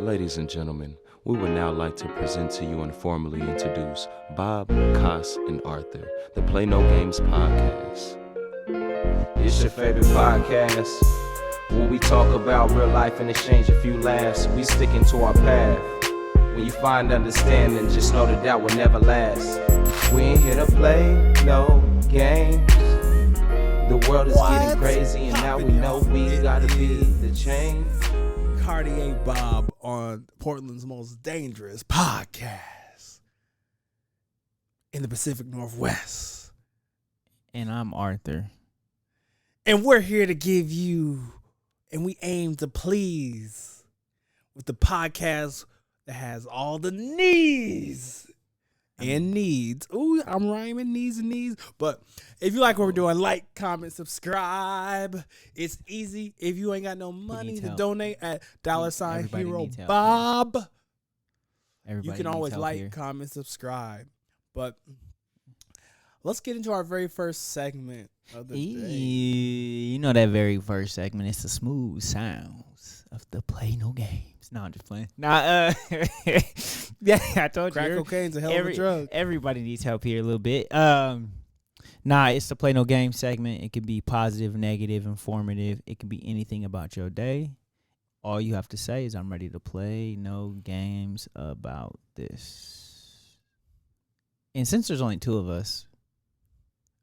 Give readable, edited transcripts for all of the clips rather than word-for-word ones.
Ladies and gentlemen, we would now like to present to you and formally introduce Bob, Cos, and Arthur, the Play No Games podcast. It's your favorite podcast. When we talk about real life and exchange a few laughs, we sticking to our path. When you find understanding, just know that will never last. We ain't here to play no games. The world is getting crazy, and now we know we gotta be the change. Cartier Bob on Portland's most dangerous podcast in the Pacific Northwest. And I'm Arthur. And we're here to give you, and we aim to please with the podcast that has all the needs and needs. Ooh, I'm rhyming needs and needs. But if you like what we're doing, like, comment, subscribe. It's easy. If you ain't got no money to donate at $Hero Bob, you can always like, comment, subscribe. But let's get into our very first segment of the day. You know that very first segment, it's the smooth sounds of the Play No Games. No, I'm just playing. Yeah, I told Crack you. cocaine's a hell of a drug. Everybody needs help here a little bit. It's the Play No Games segment. It can be positive, negative, informative. It can be anything about your day. All you have to say is, I'm ready to play no games about this. And since there's only two of us,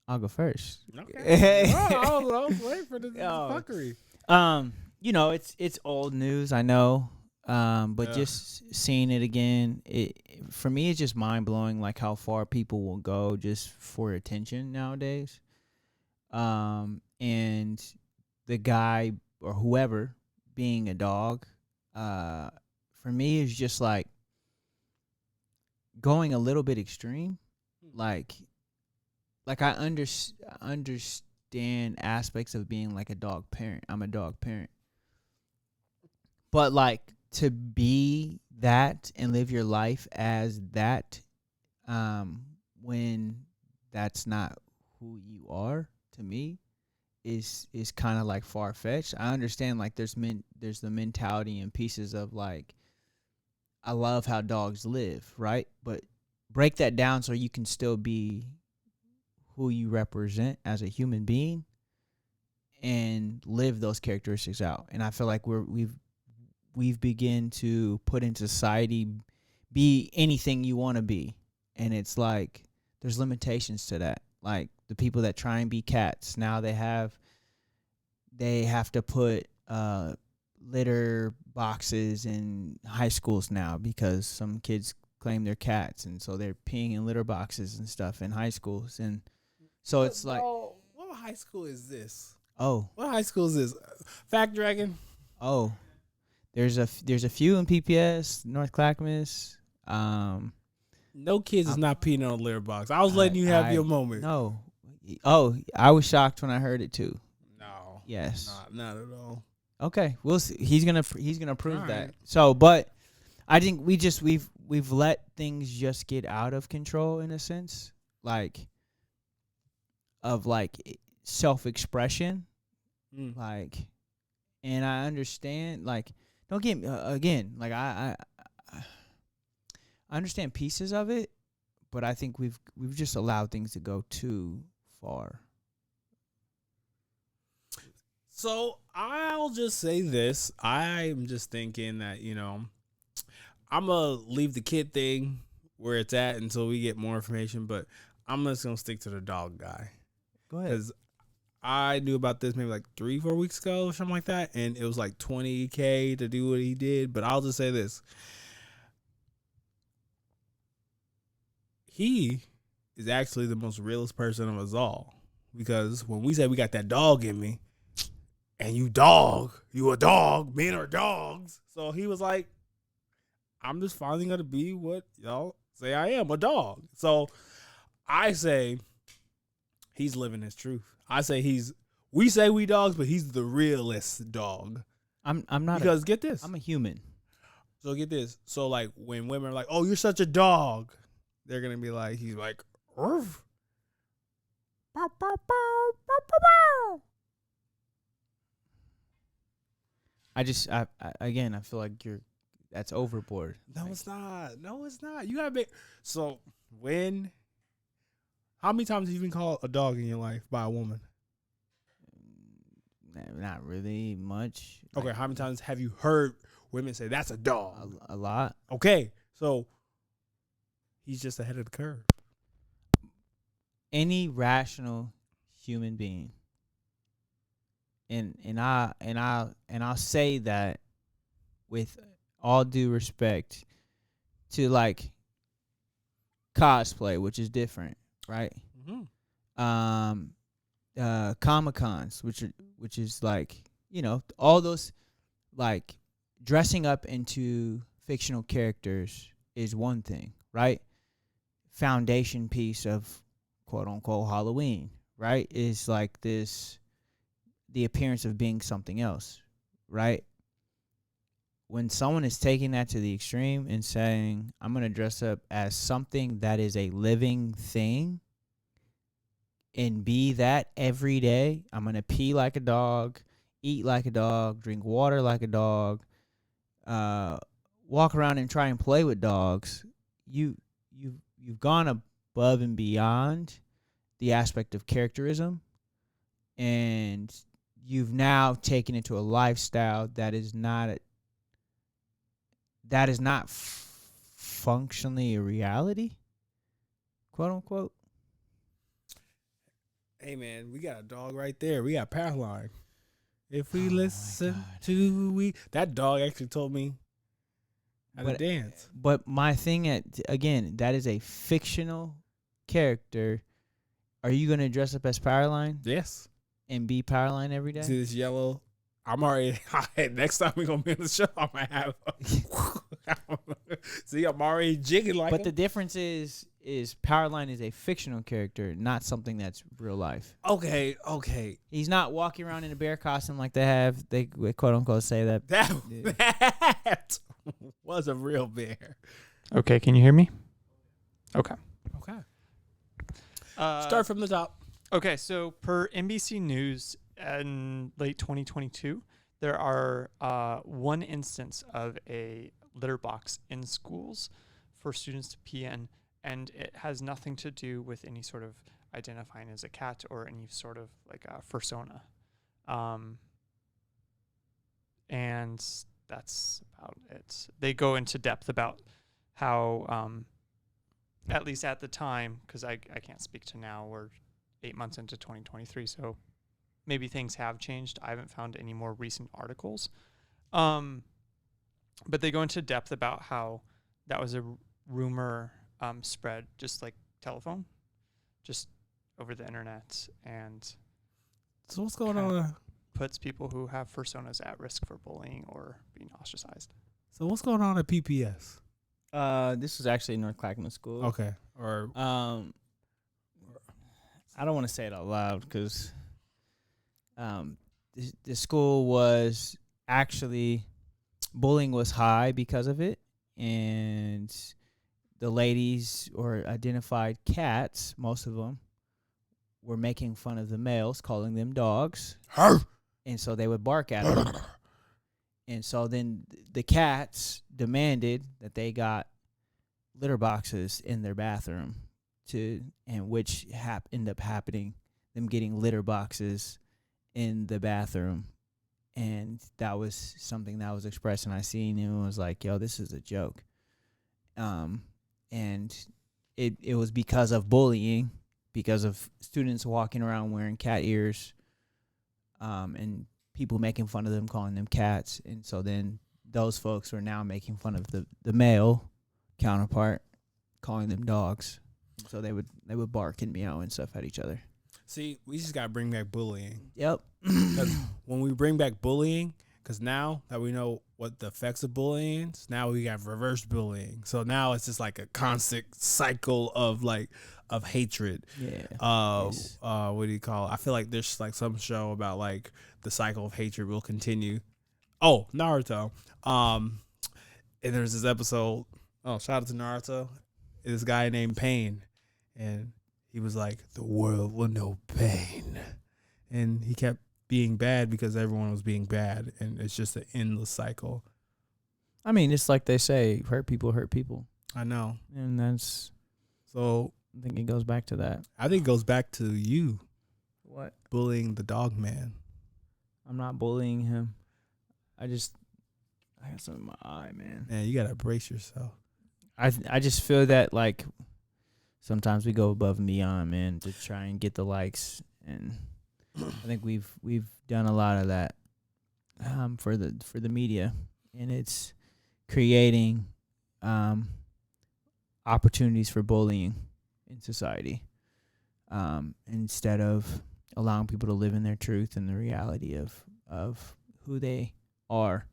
I'll go first. Okay. I was waiting for the fuckery. It's old news, I know. But just seeing it again, for me, it's just mind blowing, like how far people will go just for attention nowadays. And the guy or whoever being a dog, for me, is just like going a little bit extreme. Like I understand aspects of being like a dog parent. I'm a dog parent. But like to be that and live your life as that, when that's not who you are, to me, is kind of like far fetched. I understand like there's the mentality and pieces of like, I love how dogs live, right? But break that down so you can still be who you represent as a human being and live those characteristics out. And I feel like we've begun to put in society, be anything you want to be. And it's like, there's limitations to that. Like the people that try and be cats, now they have to put litter boxes in high schools now because some kids claim they're cats. And so they're peeing in litter boxes and stuff in high schools. And so it's like, what high school is this? Oh, what high school is this? Fact Dragon? Oh, there's a few in PPS, North Clackamas. No kids is not peeing on a litter box. I was letting you have your moment. No. Oh, I was shocked when I heard it too. No. Yes. Not at all. Okay, we'll see. He's gonna prove all that. Right. So, but I think we've let things just get out of control in a sense, like of like self-expression, like, and I understand like. Don't get me again. Like I understand pieces of it, but I think we've just allowed things to go too far. So I'll just say this: I'm just thinking that I'm gonna leave the kid thing where it's at until we get more information. But I'm just gonna stick to the dog guy. Go ahead. Because I knew about this maybe like 3-4 weeks ago or something like that, and it was like $20,000 to do what he did. But I'll just say this: he is actually the most realist person of us all, because when we say we got that dog in me, and you a dog, men are dogs. So he was like, I'm just finally gonna be what y'all say I am, a dog. So I say he's living his truth. I say we say we dogs, but he's the realest dog. I'm not, because get this, I'm a human. So get this. So like when women are like, "Oh, you're such a dog," they're gonna be like, he's like, "Urf." I feel like you're that's overboard. No, Like, it's not. No, it's not. You gotta be. So how many times have you been called a dog in your life by a woman? not really much. Okay, Like, how many times have you heard women say that's a dog? a lot. Okay, so he's just ahead of the curve. Any rational human being, and I'll say that with all due respect to like cosplay, which is different, right? Comic Cons, which is like, you know, all those, like, dressing up into fictional characters is one thing, right? Foundation piece of quote unquote Halloween, right? Is like the appearance of being something else, right? When someone is taking that to the extreme and saying, I'm going to dress up as something that is a living thing and be that every day, I'm going to pee like a dog, eat like a dog, drink water like a dog, walk around and try and play with dogs, you've gone above and beyond the aspect of characterism, and you've now taken it to a lifestyle that is not functionally a reality, quote unquote. Hey man, we got a dog right there. We got Powerline. If we Oh my listen God. to that dog actually told me how to dance. But my thing again, that is a fictional character. Are you gonna dress up as Powerline Yes. and be Powerline every day? See this yellow? I'm already. Next time we gonna be on the show, I'm gonna have. See, I'm already jigging like. But the difference is Powerline is a fictional character, not something that's real life. Okay. He's not walking around in a bear costume like they quote unquote say that. That was a real bear. Okay, can you hear me? Okay. Start from the top. Okay, so per NBC News in late 2022, there are one instance of a litter box in schools for students to pee in, and it has nothing to do with any sort of identifying as a cat or any sort of like a fursona. And that's about it. They go into depth about how, at least at the time, because I can't speak to now, we're 8 months into 2023, so maybe things have changed. I haven't found any more recent articles. But they go into depth about how that was a rumor spread, just like telephone, just over the internet, and So what's going on? puts people who have personas at risk for bullying or being ostracized. So what's going on at PPS? This was actually North Clackamas School. Okay. Or I don't want to say it out loud because the school was actually, bullying was high because of it, and the ladies or identified cats, most of them, were making fun of the males, calling them dogs, and so they would bark at them. And so then the cats demanded that they got litter boxes in their bathroom, which ended up happening, them getting litter boxes in the bathroom. And that was something that was expressed, and I seen it and was like, yo, this is a joke. And it was because of bullying, because of students walking around wearing cat ears, and people making fun of them, calling them cats. And so then those folks were now making fun of the male counterpart, calling them dogs. So they would bark and meow and stuff at each other. see, we just gotta bring back bullying. Yep. Because when we bring back bullying, because now that we know what the effects of bullying is, now we got reverse bullying. So now it's just like a constant cycle of hatred. Yeah. Yes. What do you call it? I feel like there's like some show about like the cycle of hatred will continue. Oh, Naruto. And there's this episode. Oh, shout out to Naruto. This guy named Pain, and he was like, "The world will know pain," and he kept being bad because everyone was being bad, and it's just an endless cycle. I mean, it's like they say, hurt people hurt people. I know. And that's, So I think it goes back to that. I think it goes back to you What? bullying the dog man. I'm not bullying him. I got something in my eye, man. Man, you gotta brace yourself. I just feel that, like, sometimes we go above and beyond, man, to try and get the likes, and I think we've done a lot of that for the media, and it's creating opportunities for bullying in society, instead of allowing people to live in their truth and the reality of who they are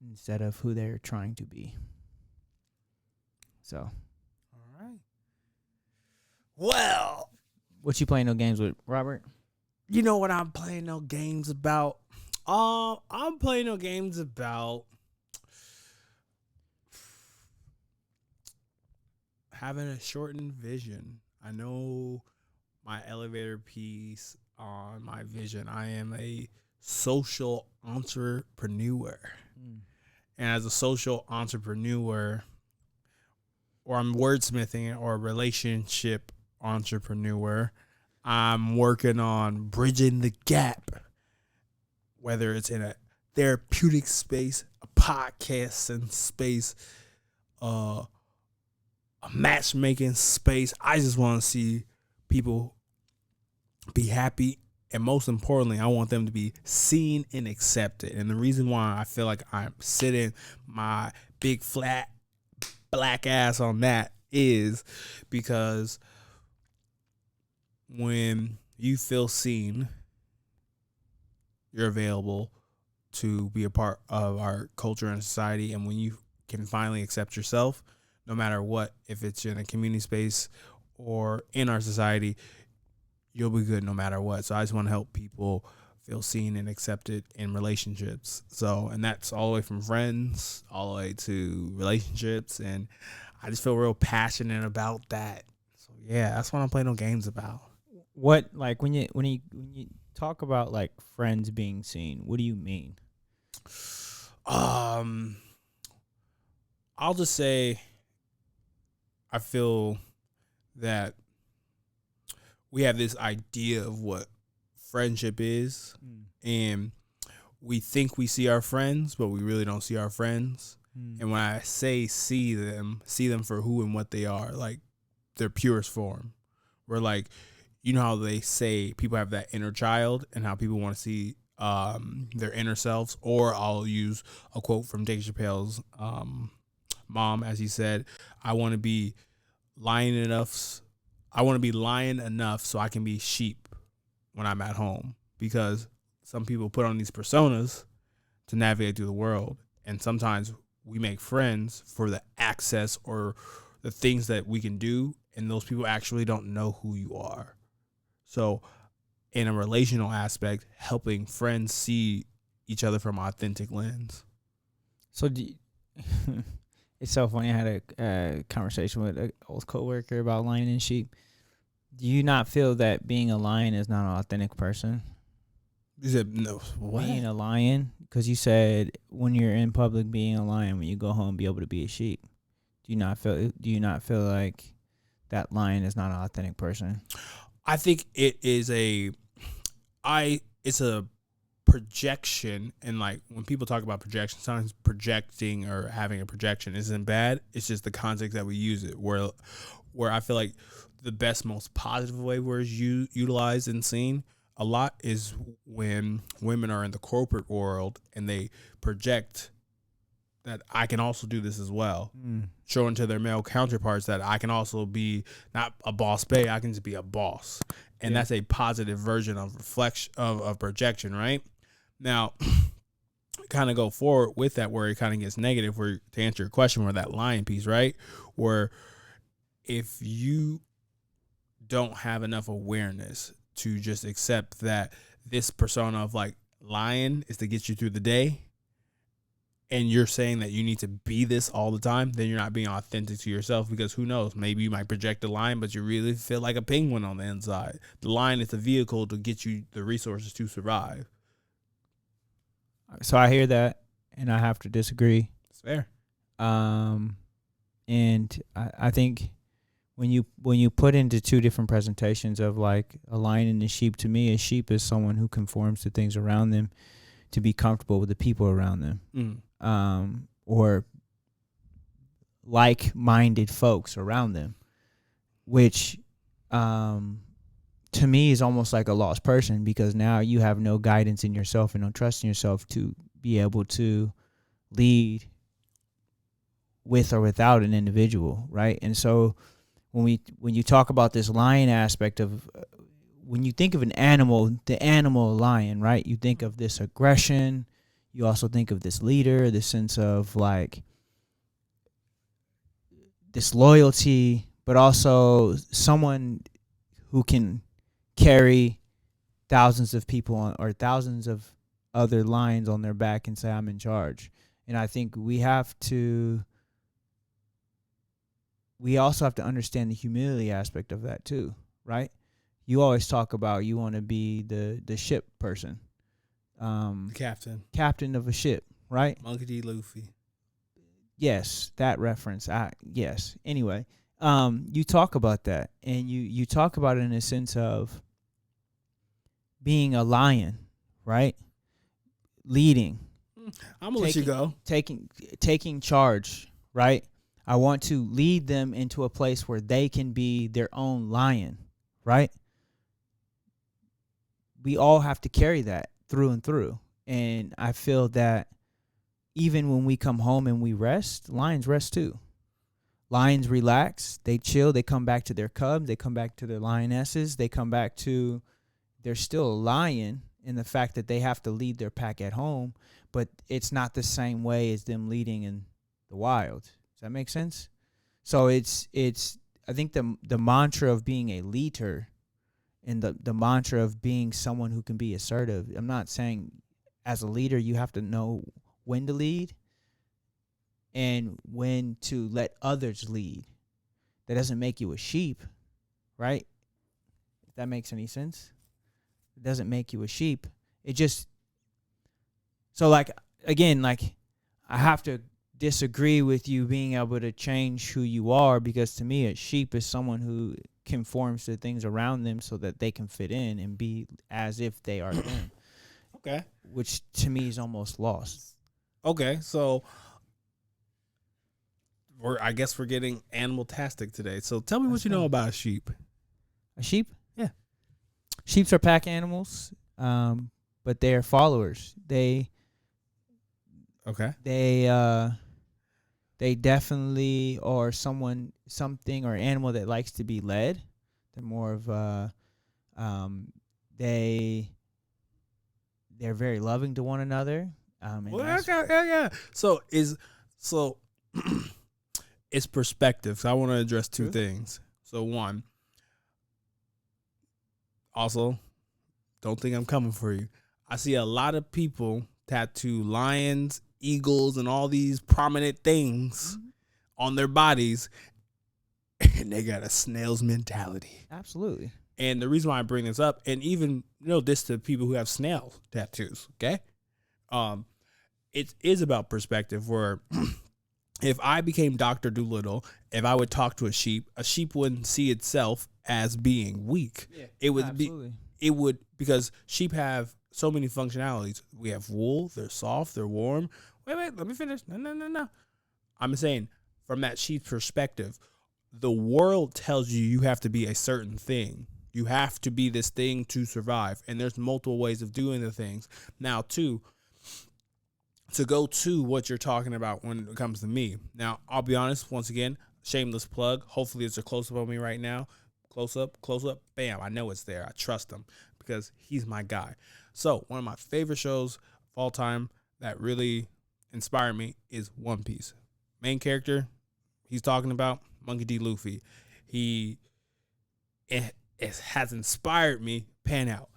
instead of who they're trying to be. So, All right. Well, what you playing no games with, Robert? you know what I'm playing no games about? I'm playing no games about having a shortened vision. I know my elevator piece on my vision. I am a social entrepreneur. And as a social entrepreneur, or I'm wordsmithing, or a relationship entrepreneur, I'm working on bridging the gap, whether it's in a therapeutic space, a podcasting space, a matchmaking space. I just want to see people be happy, and most importantly, I want them to be seen and accepted. And the reason why I feel like I'm sitting my big flat black ass on that is because when you feel seen, you're available to be a part of our culture and society. And when you can finally accept yourself, no matter what, if it's in a community space or in our society, you'll be good no matter what. So I just want to help people feel seen and accepted in relationships. So, and that's all the way from friends all the way to relationships. And I just feel real passionate about that. So yeah, that's what I'm playing no games about. What, like, when you talk about, like, friends being seen, what do you mean? I'll just say I feel that we have this idea of what friendship is, and we think we see our friends, but we really don't see our friends. And when I say see them for who and what they are, like their purest form. We're like, you know how they say people have that inner child and how people want to see their inner selves. Or I'll use a quote from Dave Chappelle's mom, as he said, I want to be lion enough so I can be sheep when I'm at home. Because some people put on these personas to navigate through the world. And sometimes we make friends for the access or the things that we can do. And those people actually don't know who you are. So in a relational aspect, helping friends see each other from an authentic lens. So it's so funny. I had a conversation with an old coworker about lion and sheep. Do you not feel that being a lion is not an authentic person? You said no. What? Being a lion, because you said when you're in public being a lion, when you go home be able to be a sheep. Do you not feel like that lion is not an authentic person? I think it is it's a projection, and like when people talk about projection, sometimes projecting or having a projection isn't bad. It's just the context that we use it, where I feel like the best, most positive way where it's utilized and seen a lot is when women are in the corporate world and they project that I can also do this as well, showing to their male counterparts that I can also be not a boss bae, I can just be a boss. And that's a positive version of reflection of projection, right? Now, kind of go forward with that where it kind of gets negative, where to answer your question, where that lion piece, right? Where if you don't have enough awareness to just accept that this persona of like lion is to get you through the day, and you're saying that you need to be this all the time, then you're not being authentic to yourself, because who knows, maybe you might project a lion, but you really feel like a penguin on the inside. The lion is a vehicle to get you the resources to survive. So I hear that, and I have to disagree. It's fair. And I think when you put into two different presentations of like a lion and a sheep, to me, a sheep is someone who conforms to things around them to be comfortable with the people around them, or like-minded folks around them, which to me is almost like a lost person, because now you have no guidance in yourself and no trust in yourself to be able to lead with or without an individual, right? And so when you talk about this lion aspect of, when you think of an animal, the animal lion, right? You think of this aggression. You also think of this leader, this sense of like this loyalty, but also someone who can carry thousands of people on, or thousands of other lions on their back and say, I'm in charge. And I think we also have to understand the humility aspect of that too, right? You always talk about you want to be the ship person. Captain of a ship, right? Monkey D. Luffy. Yes, that reference. Yes. Anyway, you talk about that, and you talk about it in a sense of being a lion, right? Leading. I'm gonna let you go. Taking charge, right? I want to lead them into a place where they can be their own lion, right? We all have to carry that through and through. And I feel that even when we come home and we rest, lions rest too. Lions relax, they chill, they come back to their cubs, they come back to their lionesses, they come back to, they're still a lion in the fact that they have to lead their pack at home, but it's not the same way as them leading in the wild. Does that make sense? So it's I think the mantra of being a leader and the mantra of being someone who can be assertive. I'm not saying as a leader you have to know when to lead and when to let others lead. That doesn't make you a sheep, right? If that makes any sense. It doesn't make you a sheep. It just, so like, again, like I have to disagree with you being able to change who you are, because to me a sheep is someone who conforms to things around them so that they can fit in and be as if they are them. Okay. Which to me is almost lost. Okay, so I guess we're getting animal-tastic today. So tell me what you know about a sheep. A sheep? Yeah. Sheeps are pack animals, but they are followers. They definitely are something or animal that likes to be led. They're more of they're very loving to one another. So it's perspective. So I want to address two things. So one, also, don't think I'm coming for you. I see a lot of people tattoo lions, eagles, and all these prominent things on their bodies, and they got a snail's mentality. Absolutely. And the reason why I bring this up, and even this to people who have snail tattoos, okay? It is about perspective, where if I became Dr. Dolittle, if I would talk to a sheep wouldn't see itself as being weak. Yeah, it would absolutely. Because sheep have so many functionalities. We have wool, they're soft, they're warm. Wait, let me finish. No. I'm saying from that sheep's perspective, the world tells you have to be a certain thing. You have to be this thing to survive. And there's multiple ways of doing the things. Now, too, to go to what you're talking about when it comes to me. Now, I'll be honest, once again, shameless plug. Hopefully it's a close-up on me right now. Close up. Bam, I know it's there. I trust him because he's my guy. So one of my favorite shows of all time that really inspired me is One Piece. Main character he's talking about, Monkey D. Luffy. It has inspired me, pan out,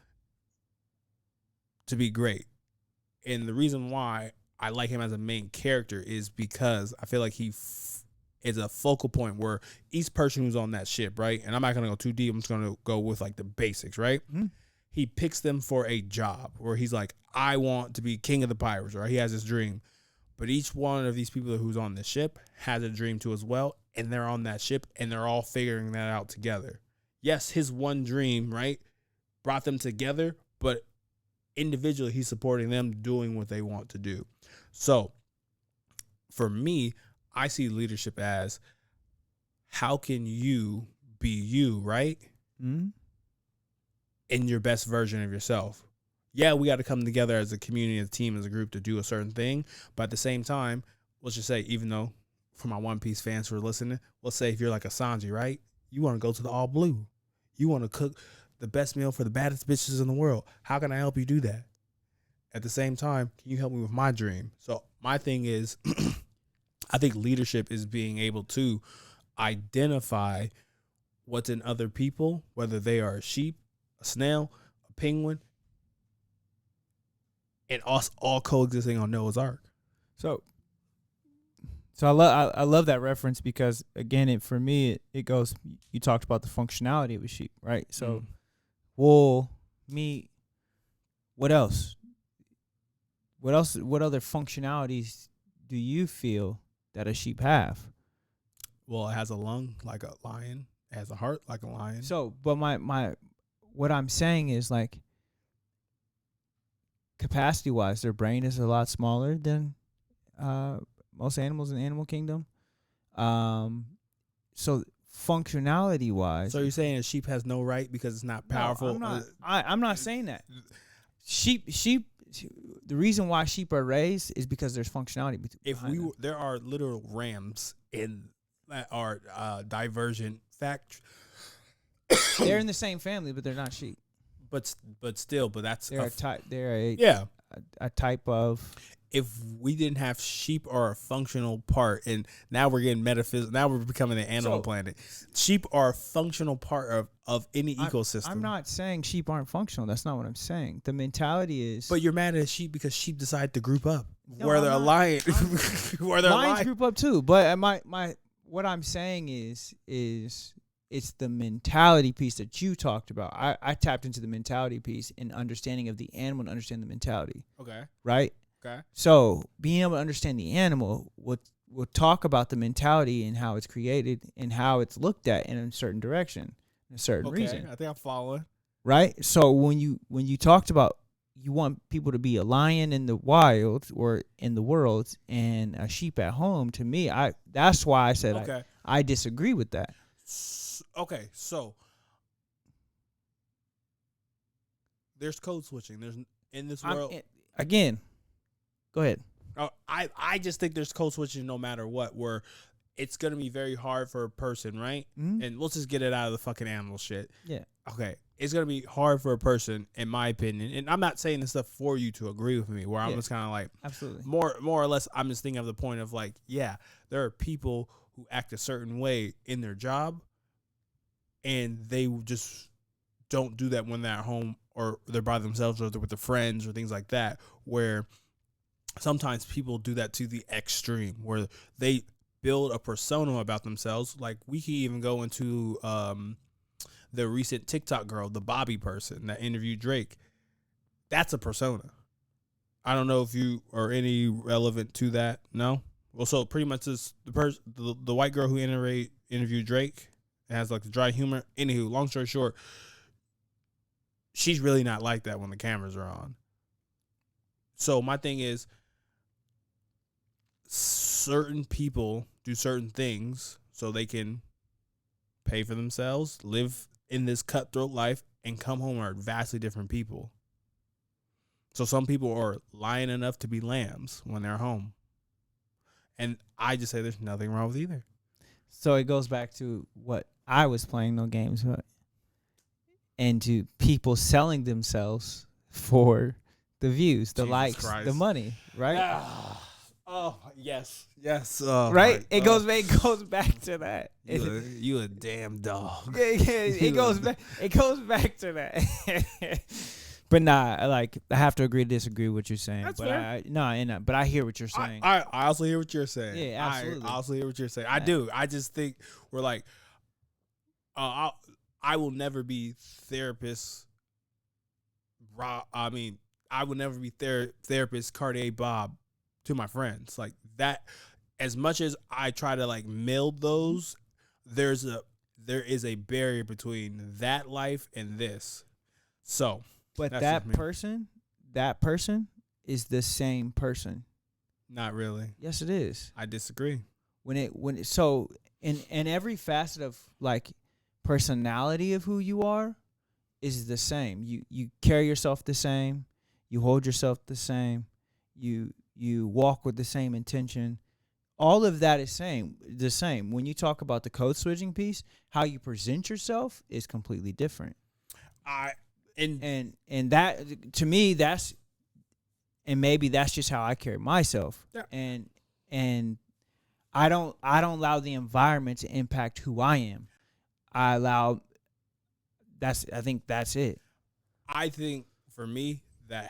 to be great. And the reason why I like him as a main character is because I feel like he is a focal point where each person who's on that ship, right? And I'm not going to go too deep. I'm just going to go with like the basics, right? Mm-hmm. He picks them for a job where he's like, I want to be king of the pirates, or he has this dream. But each one of these people who's on the ship has a dream too as well, and they're on that ship, and they're all figuring that out together. Yes, his one dream, right, brought them together, but individually, he's supporting them doing what they want to do. So, for me, I see leadership as how can you be you, right? Mm-hmm. In your best version of yourself. Yeah, we got to come together as a community, as a team, as a group to do a certain thing. But at the same time, let's just say, even though for my One Piece fans who are listening, let's say if you're like a Sanji, right? You want to go to the All Blue. You want to cook the best meal for the baddest bitches in the world. How can I help you do that? At the same time, can you help me with my dream? So my thing is, I think leadership is being able to identify what's in other people, whether they are a sheep, a snail, a penguin, and us all coexisting on Noah's Ark. So I love that reference because again, for me it goes. You talked about the functionality of a sheep, right? So wool, meat. What else? What other functionalities do you feel that a sheep have? Well, it has a lung like a lion. It has a heart like a lion. So, but what I'm saying is like capacity wise, their brain is a lot smaller than most animals in the animal kingdom. So functionality wise, So you're saying a sheep has no right because it's not powerful? No, I'm not saying that. Sheep. The reason why sheep are raised is because there's functionality. There are literal rams in that are divergent fact. They're in the same family, but they're not sheep. But still, that's They're a type. They're a type of. If we didn't have sheep are a functional part, and now we're getting metaphysical. Now we're becoming an animal planet. Sheep are a functional part of any ecosystem. I'm not saying sheep aren't functional. That's not what I'm saying. The mentality is. But you're mad at sheep because sheep decide to group up. No, where they're a lion. Where they're lions lion. group up too. But what I'm saying is it's the mentality piece that you talked about. I tapped into the mentality piece and understanding of the animal and understand the mentality. Okay. Right? Okay. So being able to understand the animal, we'll talk about the mentality and how it's created and how it's looked at in a certain direction, a certain reason. I think I'm following. Right? So when you talked about you want people to be a lion in the wild or in the world and a sheep at home, to me, that's why I said I disagree with that. Okay, so there's code switching. There's in this world again. Go ahead. I just think there's code switching no matter what, where it's going to be very hard for a person, right? Mm-hmm. And let's just get it out of the fucking animal shit. Yeah. Okay. It's going to be hard for a person, in my opinion. And I'm not saying this stuff for you to agree with me, where I'm just kind of like, absolutely. More or less, I'm just thinking of the point of like, yeah, there are people who act a certain way in their job, and they just don't do that when they're at home or they're by themselves or they're with their friends or things like that, where sometimes people do that to the extreme where they build a persona about themselves. Like we can even go into the recent TikTok girl, the Bobby person that interviewed Drake. That's a persona. I don't know if you are any relevant to that. No? Well, so pretty much this, the white girl who interviewed Drake has like the dry humor. Anywho, long story short, she's really not like that when the cameras are on. So my thing is, certain people do certain things so they can pay for themselves, live in this cutthroat life, and come home are vastly different people. So some people are lion enough to be lambs when they're home. And I just say there's nothing wrong with either. So it goes back to what I was playing no games, but and to people selling themselves for the views, the Jesus likes, Christ. the money, right? Oh, yes. Yes. Oh, right? It goes back to that. You a damn dog. Yeah, it goes back to that. But nah, like I have to agree to disagree with what you're saying. That's but fair. But I hear what you're saying. I also hear what you're saying. Yeah, absolutely. I also hear what you're saying. I do. I just think we're like, I will never be therapist. I mean, I will never be therapist Cartier Bob to my friends. Like that, as much as I try to like meld those, there is a barrier between that life and this. So, But that's that just me. person is the same person. Not really. Yes, it is. I disagree. So in every facet of like personality of who you are is the same. You carry yourself the same. You hold yourself the same. You walk with the same intention. All of that is the same. When you talk about the code switching piece, how you present yourself is completely different. And that, to me, that's, and maybe that's just how I carry myself. Yeah. And I don't allow the environment to impact who I am. I think that's it. I think for me, that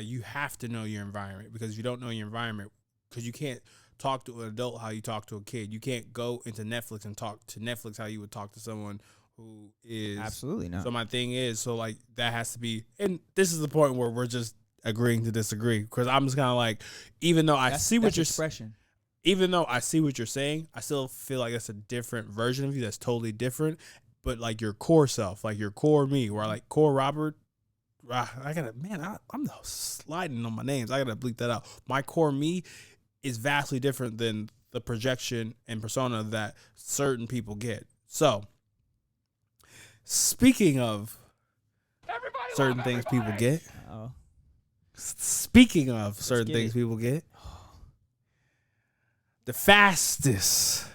you have to know your environment, because if you don't know your environment, because you can't talk to an adult how you talk to a kid. You can't go into Netflix and talk to Netflix how you would talk to someone who is Absolutely not. So my thing is, so like that has to be, and this is the point where we're just agreeing to disagree, because I'm just kind of like, even though I see what you're expression. Even though I see what you're saying, I still feel like that's a different version of you that's totally different. But like your core self, like your core me, where like core Robert, I'm sliding on my names. I gotta bleep that out. My core me is vastly different than the projection and persona that certain people get. So, speaking of certain things people get, speaking of certain things people get, the fastest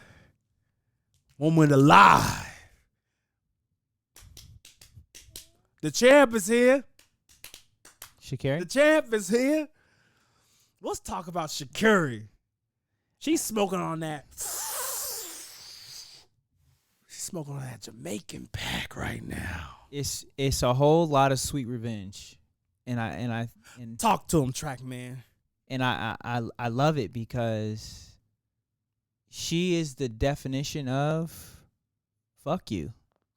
woman alive. The champ is here. Sha'carri? The champ is here. Let's talk about Sha'carri. She's smoking on that. She's smoking on that Jamaican pack right now. It's a whole lot of sweet revenge, and talk to him, track man. And I love it because she is the definition of fuck you.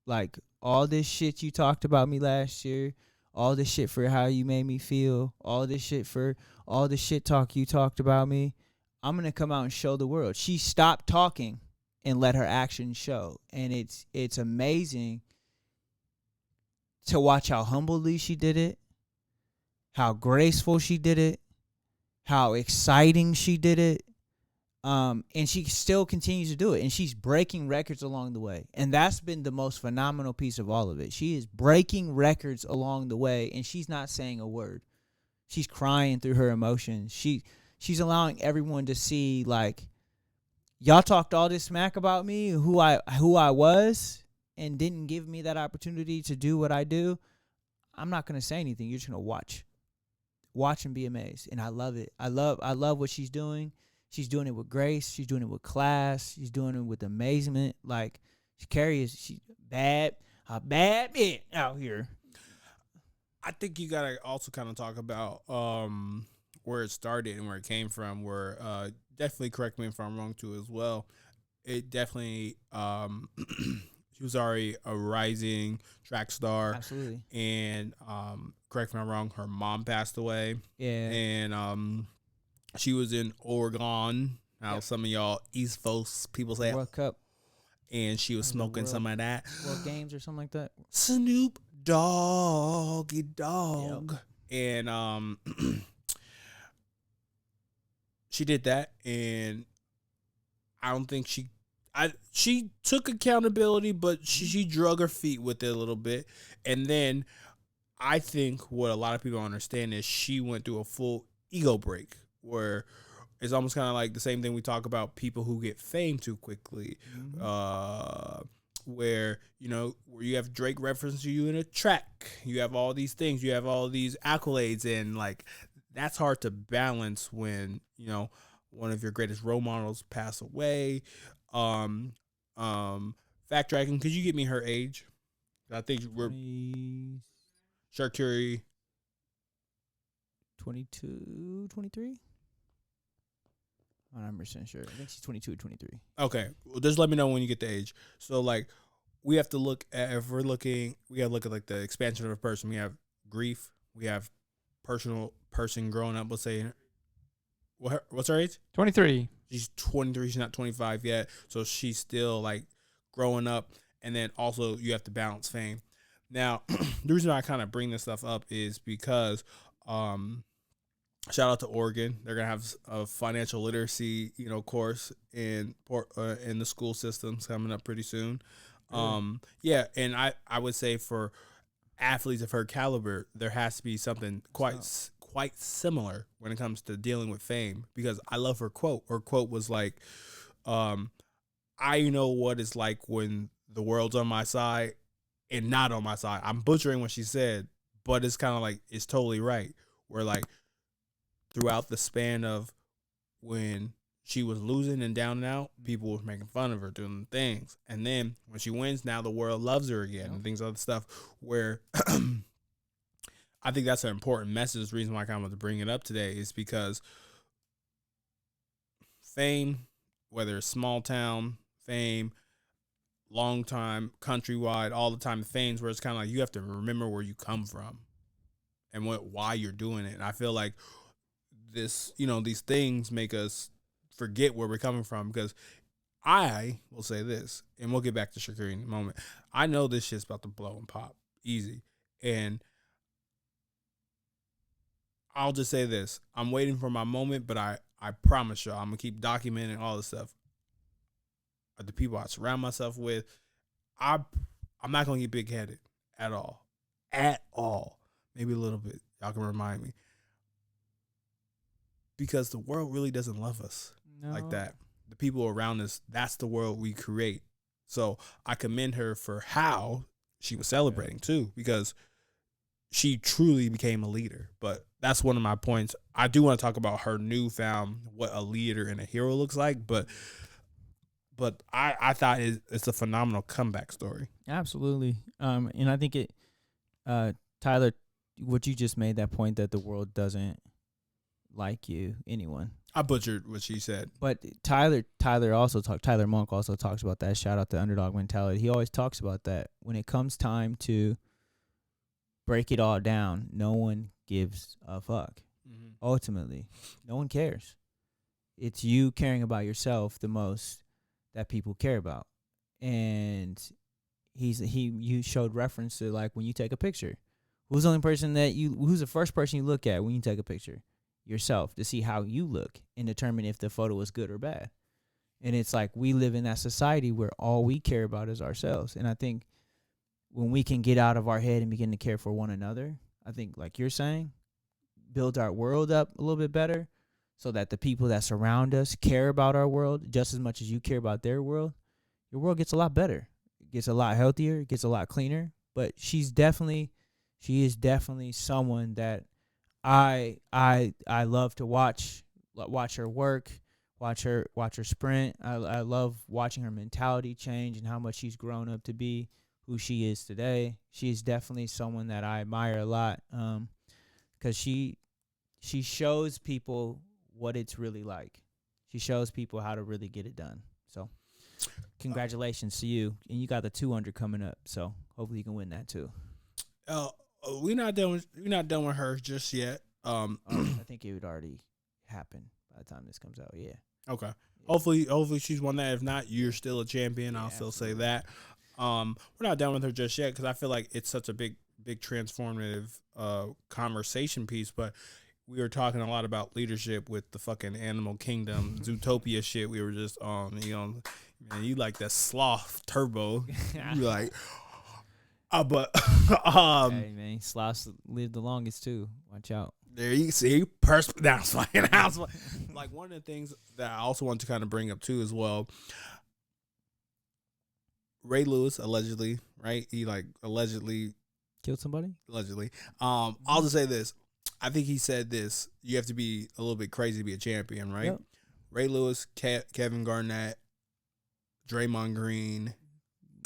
Like, all this shit you talked about me last year, all this shit for how you made me feel, all this shit for all the shit talk you talked about me, I'm going to come out and show the world. She stopped talking and let her actions show. And it's amazing to watch how humbly she did it, how graceful she did it, how exciting she did it. And she still continues to do it, and she's breaking records along the way. And that's been the most phenomenal piece of all of it. She is breaking records along the way, and she's not saying a word. She's crying through her emotions. She's allowing everyone to see, like, y'all talked all this smack about me, who I was, and didn't give me that opportunity to do what I do. I'm not gonna say anything. You're just gonna watch and be amazed. And I love it. I love what she's doing. She's doing it with grace. She's doing it with class. She's doing it with amazement. Like, she's bad, a bad bitch out here. I think you gotta also kind of talk about where it started and where it came from. Where definitely, correct me if I'm wrong too as well. It definitely she was already a rising track star. Absolutely. And correct me if I'm wrong, her mom passed away. Yeah. And she was in Oregon. Now some of y'all East Coast people say World Cup. And she was smoking some of that. World Games or something like that. Snoop Doggy Dog. Yep. And she did that, and I don't think she took accountability, but she drug her feet with it a little bit. And then I think what a lot of people don't understand is she went through a full ego break, where it's almost kind of like the same thing we talk about people who get fame too quickly. Where you have Drake reference you in a track, you have all these things, you have all these accolades, and like that's hard to balance when one of your greatest role models pass away. Fact tracking, could you give me her age? I think we're Sha'carri 22, 23. I'm not 100% sure. I think she's 22 or 23. Okay. Well, just let me know when you get the age. So, like, we have to look at, we got to look at, like, the expansion of a person. We have grief. We have person growing up, let's say, What's her age? 23. She's 23. She's not 25 yet, so she's still like growing up. And then also you have to balance fame. Now, the reason why I kind of bring this stuff up is because shout out to Oregon. They're gonna have a financial literacy, course in the school systems coming up pretty soon. Yeah, and I would say for athletes of her caliber, there has to be something quite similar when it comes to dealing with fame. Because I love her quote. Her quote was like, "I know what it's like when the world's on my side and not on my side." I'm butchering what she said, but it's kind of like it's totally right. Where like throughout the span of when she was losing and down and out, people were making fun of her doing things. And then when she wins, now the world loves her again and things other stuff where I think that's an important message. The reason why I kind of want to bring it up today is because fame, whether it's small town fame, long time, countrywide, all the time fames where it's kind of like you have to remember where you come from and why you're doing it. And I feel like these things make us forget where we're coming from, because I will say this, and we'll get back to Sha'carri in a moment. I know this shit's about to blow and pop easy, and I'll just say this: I'm waiting for my moment, but I promise y'all, I'm gonna keep documenting all this stuff. The people I surround myself with, I'm not gonna get big headed at all, Maybe a little bit. Y'all can remind me, because the world really doesn't love us like that. The people around us, that's the world we create. So I commend her for how she was celebrating too, because she truly became a leader. But that's one of my points. I do want to talk about her newfound, what a leader and a hero looks like. But I thought it's a phenomenal comeback story. Absolutely. And I think Tyler, what you just made that point that the world doesn't like anyone. I butchered what she said. But Tyler Monk also talks about that. Shout out to underdog mentality. He always talks about that. When it comes time to break it all down, no one gives a fuck. Mm-hmm. Ultimately, no one cares. It's you caring about yourself the most that people care about. And you showed reference to, like, when you take a picture. Who's the first person you look at when you take a picture? Yourself, to see how you look and determine if the photo is good or bad. And it's like we live in that society where all we care about is ourselves. And I think when we can get out of our head and begin to care for one another, I think, like you're saying, build our world up a little bit better so that the people that surround us care about our world just as much as you care about their world. Your world gets a lot better. It gets a lot healthier. It gets a lot cleaner. But she is definitely someone that I love to watch her work, watch her sprint. I love watching her mentality change and how much she's grown up to be who she is today. She is definitely someone that I admire a lot, because she shows people what it's really like. She shows people how to really get it done. So congratulations to you. And you got the 200 coming up, so hopefully you can win that too. We're not done with her just yet. I think it would already happen by the time this comes out. Yeah. Okay. Yeah. Hopefully she's won that. If not, you're still a champion. I'll still say that. We're not done with her just yet, because I feel like it's such a big transformative conversation piece. But we were talking a lot about leadership with the fucking Animal Kingdom Zootopia shit we were just on. Man, you like that sloth turbo. You like. But hey man, sloths live the longest too. Watch out. There you see, like one of the things that I also want to kind of bring up too as well. Ray Lewis allegedly, right? He allegedly killed somebody. Allegedly. I'll just say this. I think he said this. You have to be a little bit crazy to be a champion, right? Yep. Ray Lewis, Kevin Garnett, Draymond Green,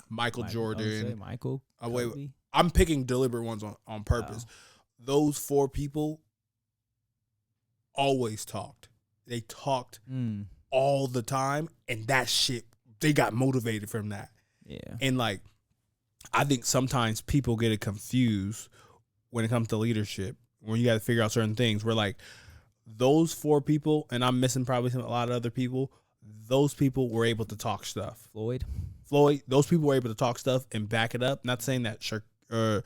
Michael Jordan. Michael. Wait, I'm picking deliberate ones on purpose. Wow. Those four people always talked. They talked all the time, and that shit, they got motivated from that. Yeah. And I think sometimes people get it confused when it comes to leadership, when you got to figure out certain things. Where those 4 people, and I'm missing probably a lot of other people. Those people were able to talk stuff. Floyd. Those people were able to talk stuff and back it up. Not saying that I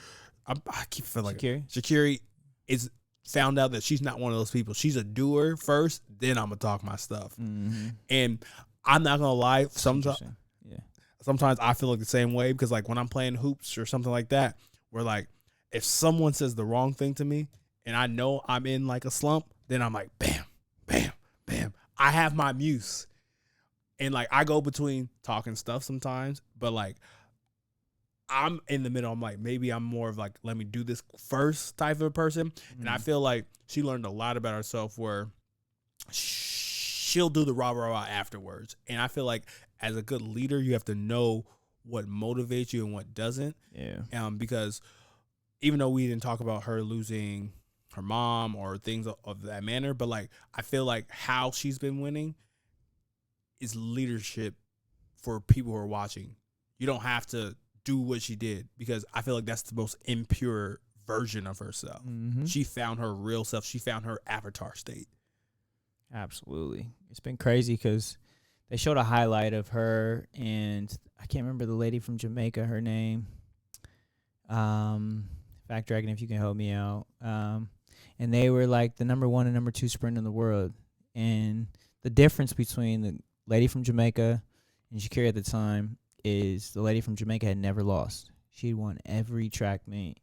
keep feeling like Sha'carri is found out that she's not one of those people. She's a doer first, then I'm gonna talk my stuff. Mm-hmm. And I'm not gonna lie, sometimes I feel like the same way, because like when I'm playing hoops or something like that, where like if someone says the wrong thing to me and I know I'm in like a slump, then I'm like bam, bam, bam. I have my muse. And like I go between talking stuff sometimes, but like I'm in the middle. I'm like, maybe I'm more of like, let me do this first type of person. Mm-hmm. And I feel like she learned a lot about herself where she'll do the rah-rah afterwards. And I feel like as a good leader, you have to know what motivates you and what doesn't. Yeah. Because even though we didn't talk about her losing her mom or things of that manner, but like I feel like how she's been winning is leadership for people who are watching. You don't have to do what she did, because I feel like that's the most impure version of herself. Mm-hmm. She found her real self. She found her avatar state. Absolutely. It's been crazy because they showed a highlight of her, and I can't remember the lady from Jamaica, her name. Fact Dragon, if you can help me out. And they were like the number 1 and number 2 sprint in the world. And the difference between the lady from Jamaica and Sha'carri at the time is the lady from Jamaica had never lost. She won every track meet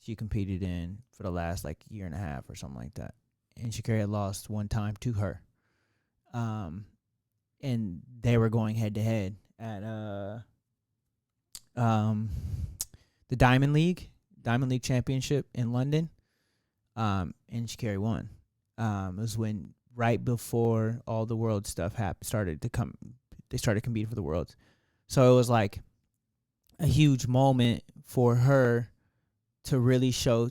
she competed in for the last like year and a half or something like that. And Sha'carri had lost one time to her. And they were going head to head at the Diamond League Championship in London. And Sha'carri won. It was when right before all the world stuff started to come. They started competing for the worlds. So it was like a huge moment for her to really show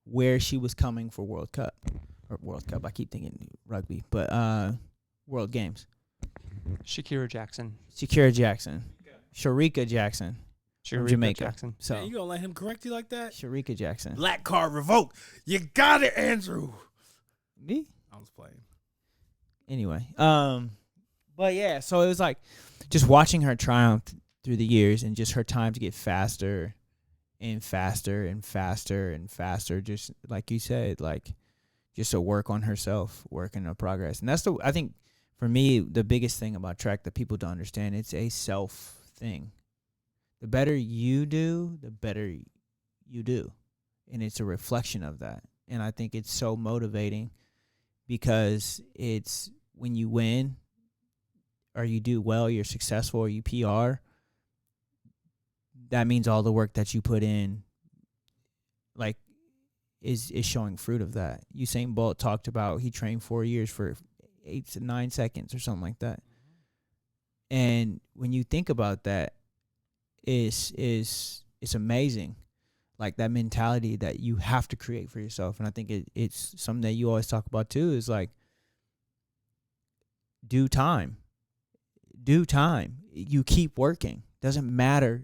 where she was coming for World Cup. I keep thinking rugby, but World Games. Sha'carri Jackson. Sharika Jackson. From Jamaica. Jackson. So Man, you gonna let him correct you like that? Sharika Jackson. Black card revoked. You got it, Andrew. Me? I was playing. Anyway, but yeah, so it was like just watching her triumph through the years and just her time to get faster and faster and faster and faster. Just like you said, like just to work on herself, working on progress. And that's I think for me, the biggest thing about track that people don't understand, it's a self thing. The better you do, the better you do. And it's a reflection of that. And I think it's so motivating because it's when you win or you do well, you're successful, or you PR, that means all the work that you put in like is showing fruit of that. Usain Bolt talked about he trained 4 years for 8 to 9 seconds or something like that. And when you think about that, it's amazing. Like that mentality that you have to create for yourself. And I think it's something that you always talk about too, is like due time. You keep working. Doesn't matter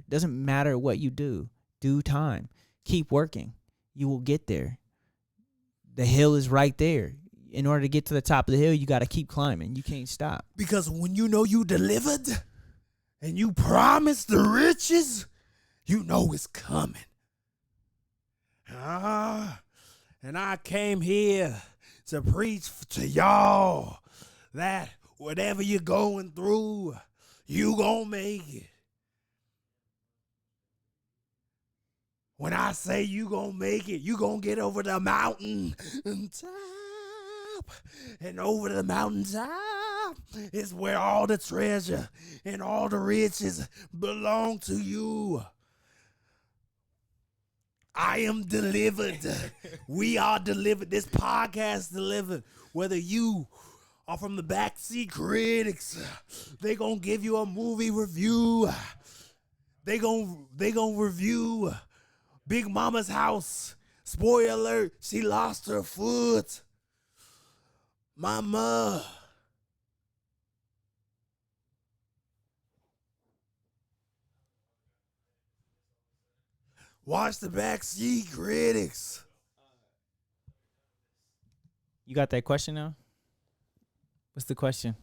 what you do. Due time. Keep working. You will get there. The hill is right there. In order to get to the top of the hill, you got to keep climbing. You can't stop. Because when you know you delivered and you promised the riches, you know it's coming. And I came here to preach to y'all that whatever you're going through, you gonna make it. When I say you gonna make it, you gonna get over the mountain top. And over the mountaintop is where all the treasure and all the riches belong to you. I am delivered. We are delivered. This podcast delivered. Whether you are from the backseat critics, they gonna give you a movie review. They gonna review Big Mama's house. Spoiler alert, she lost her foot. Mama. Watch the backseat critics. You got that question now? What's the question?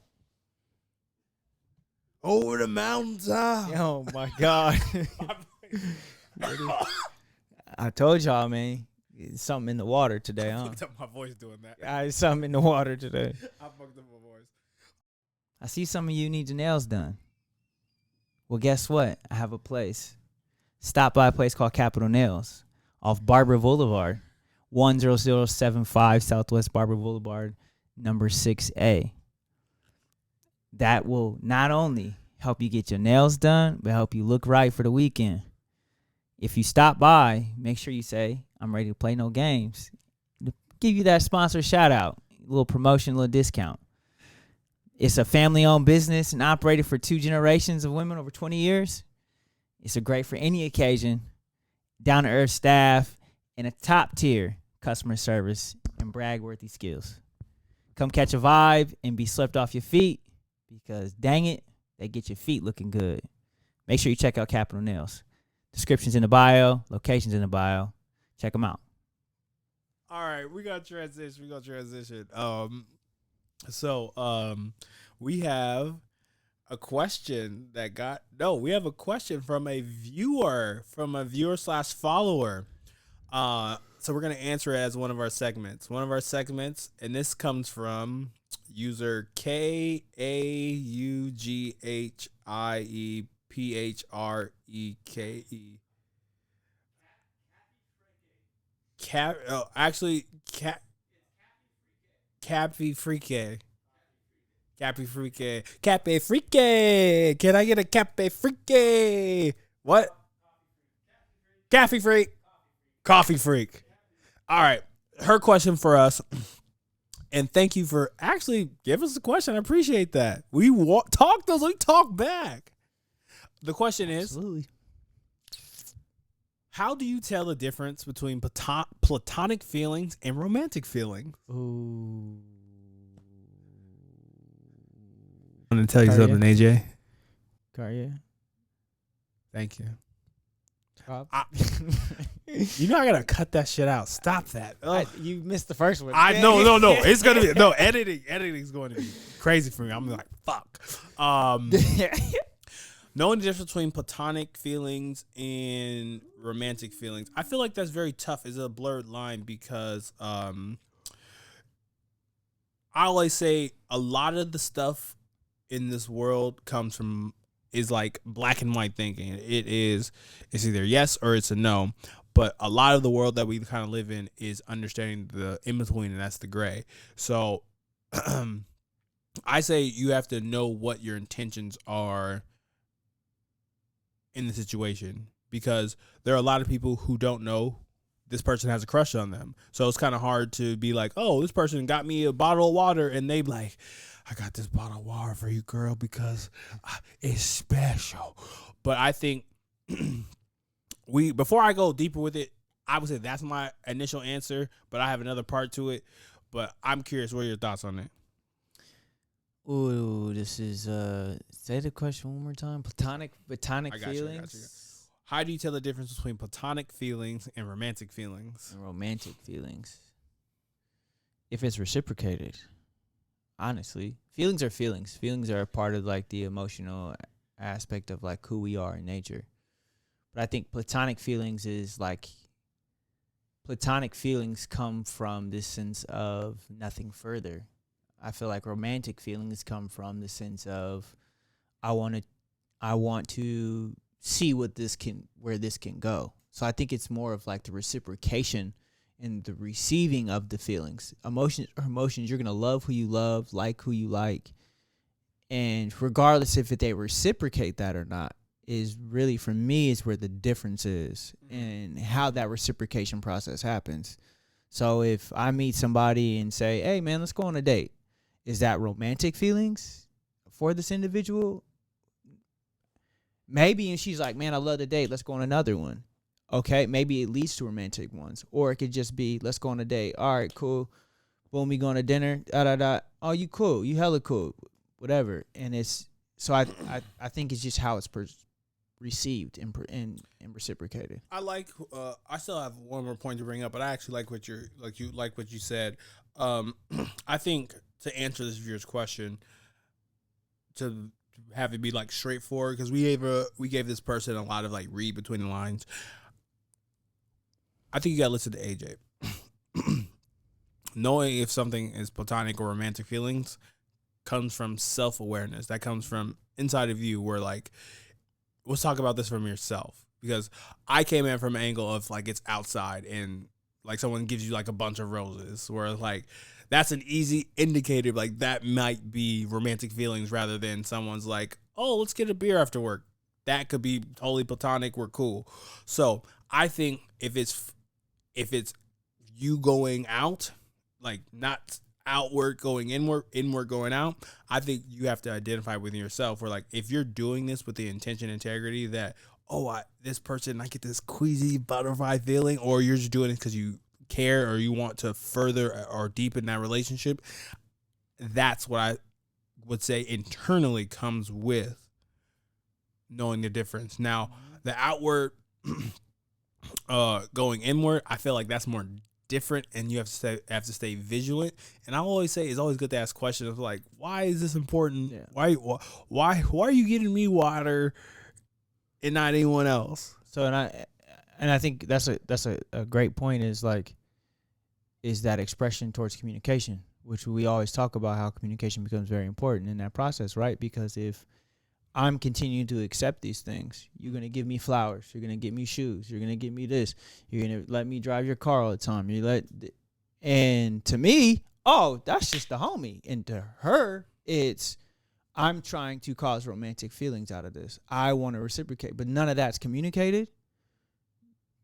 Over the mountaintop. Oh my God. I told y'all, man. It's something in the water today, I huh? fucked up my voice doing that. It's something in the water today. I fucked up my voice. I see some of you need your nails done. Well, guess what? I have a place. Stop by a place called Capital Nails off Barber Boulevard, 10075 Southwest Barber Boulevard, number 6A. That will not only help you get your nails done, but help you look right for the weekend. If you stop by, make sure you say, I'm ready to play no games. Give you that sponsor shout out, a little promotion, a little discount. It's a family-owned business and operated for 2 generations of women over 20 years. It's a great for any occasion, down-to-earth staff, and a top-tier customer service and brag-worthy skills. Come catch a vibe and be swept off your feet because, dang it, they get your feet looking good. Make sure you check out Capital Nails. Descriptions in the bio, locations in the bio. Check them out. All right, we got transition. We have a question we have a question from a viewer / follower. So we're going to answer it as one of our segments. And this comes from user KAUGHIEPHREKE. Cappy Freaky. Can I get a Cappy Freaky? What? Caffee Freak. Coffee Freak. All right. Her question for us. And thank you for actually giving us the question. I appreciate that. We talk back. The question is, Absolutely. how do you tell the difference between platonic feelings and romantic feelings? Ooh. I'm going to tell you Cartier. something, AJ. Cartier. Thank you. Bob. You know I got to cut that shit out. Stop that. You missed the first one. No. It's going to be, editing's going to be crazy for me. I'm like, fuck. Knowing the difference between platonic feelings and romantic feelings, I feel like that's very tough. It's a blurred line because I always say a lot of the stuff in this world is like black and white thinking. It's either yes or it's a no. But a lot of the world that we kind of live in is understanding the in between, and that's the gray. So I say you have to know what your intentions are in the situation, because there are a lot of people who don't know this person has a crush on them. So it's kind of hard to be like, oh, this person got me a bottle of water, and they be like, I got this bottle of water for you, girl, because it's special. But I think before I go deeper with it, I would say that's my initial answer, but I have another part to it. But I'm curious, what are your thoughts on it? Ooh, this is say the question one more time. Platonic feelings. How do you tell the difference between platonic feelings and romantic feelings? And romantic feelings. If it's reciprocated, honestly, feelings are feelings. Feelings are a part of like the emotional aspect of like who we are in nature. But I think platonic feelings come from this sense of nothing further. I feel like romantic feelings come from the sense of I want to see where this can go. So I think it's more of like the reciprocation and the receiving of the feelings. Emotions, you're going to love who you love, like who you like. And regardless if they reciprocate that or not, is really, for me, is where the difference is and how that reciprocation process happens. So if I meet somebody and say, hey, man, let's go on a date. Is that romantic feelings for this individual? Maybe, and she's like, man, I love the date. Let's go on another one. Okay, maybe it leads to romantic ones. Or it could just be, let's go on a date. All right, cool. Boom, we going to dinner. Oh, you cool. You hella cool. Whatever. And it's, so I think it's just how it's received and reciprocated. I still have one more point to bring up, but I actually like what you said. I think to answer this viewer's question, to have it be like straightforward, because we gave this person a lot of like read between the lines. I think you gotta listen to AJ. Knowing if something is platonic or romantic feelings comes from self-awareness. That comes from inside of you, where like, let's talk about this from yourself, because I came in from an angle of like it's outside and like someone gives you like a bunch of roses, where like that's an easy indicator, like that might be romantic feelings, rather than someone's like, oh, let's get a beer after work. That could be totally platonic. We're cool. So I think if it's you going out, like not outward going inward going out, I think you have to identify within yourself where like if you're doing this with the intention, integrity that, oh, this person, I get this queasy butterfly feeling, or you're just doing it because you care or you want to further or deepen that relationship, that's what I would say internally comes with knowing the difference. Now, the outward going inward, I feel like that's more different, and you have to stay vigilant. And I always say it's always good to ask questions like, why is this important? Yeah. Why are you getting me water and not anyone else? So and I think that's a great point, is that expression towards communication, which we always talk about how communication becomes very important in that process, right? Because if I'm continuing to accept these things, you're going to give me flowers, you're going to give me shoes, you're going to give me this, you're going to let me drive your car all the time, and to me, oh, that's just the homie. And to her, it's, I'm trying to cause romantic feelings out of this. I want to reciprocate, but none of that's communicated.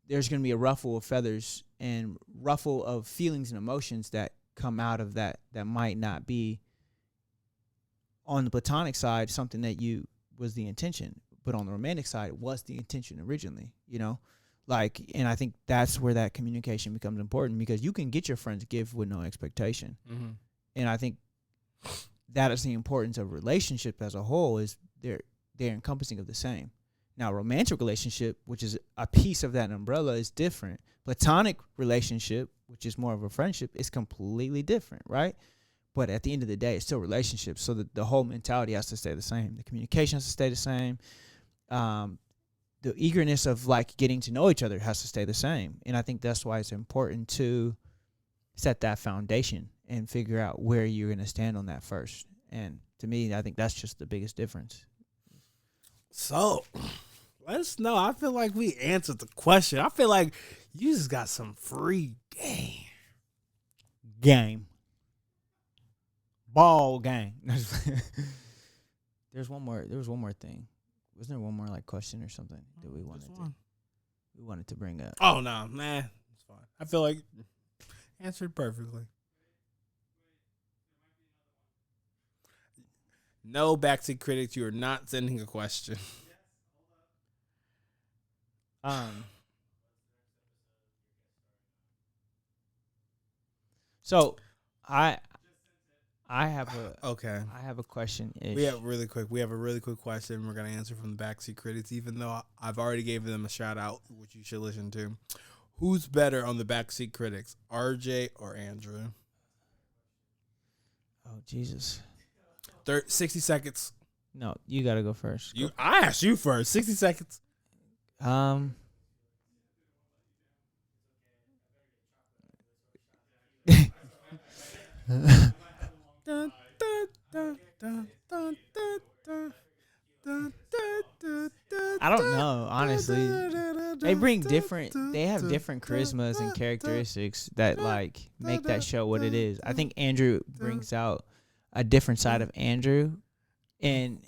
There's going to be a ruffle of feathers and ruffle of feelings and emotions that come out of that might not be on the platonic side something that you was the intention, but on the romantic side it was the intention originally, and I think that's where that communication becomes important, because you can get your friends gift with no expectation. Mm-hmm. And I think that is the importance of relationship as a whole, is they're encompassing of the same. Now, romantic relationship, which is a piece of that umbrella, is different. Platonic relationship, which is more of a friendship, is completely different, right? But at the end of the day, it's still relationships. So the whole mentality has to stay the same. The communication has to stay the same. The eagerness of like getting to know each other has to stay the same. And I think that's why it's important to set that foundation and figure out where you're going to stand on that first. And to me, I think that's just the biggest difference. So let us know. I feel like we answered the question. I feel like you just got some free game. Ball game. There was one more thing. Wasn't there one more like question or something that we wanted to bring up? Oh no, man. It's fine. I feel like answered perfectly. No, backseat critics, you are not sending a question. So I have a question. We have a really quick question we're gonna answer from the backseat critics, even though I've already gave them a shout out, which you should listen to. Who's better on the backseat critics, RJ or Andrew? Oh Jesus. 60 seconds. No, you gotta go first. I asked you first. 60 seconds. I don't know, honestly. They have different charismas and characteristics that like make that show what it is. I think Andrew brings out a different side of Andrew, and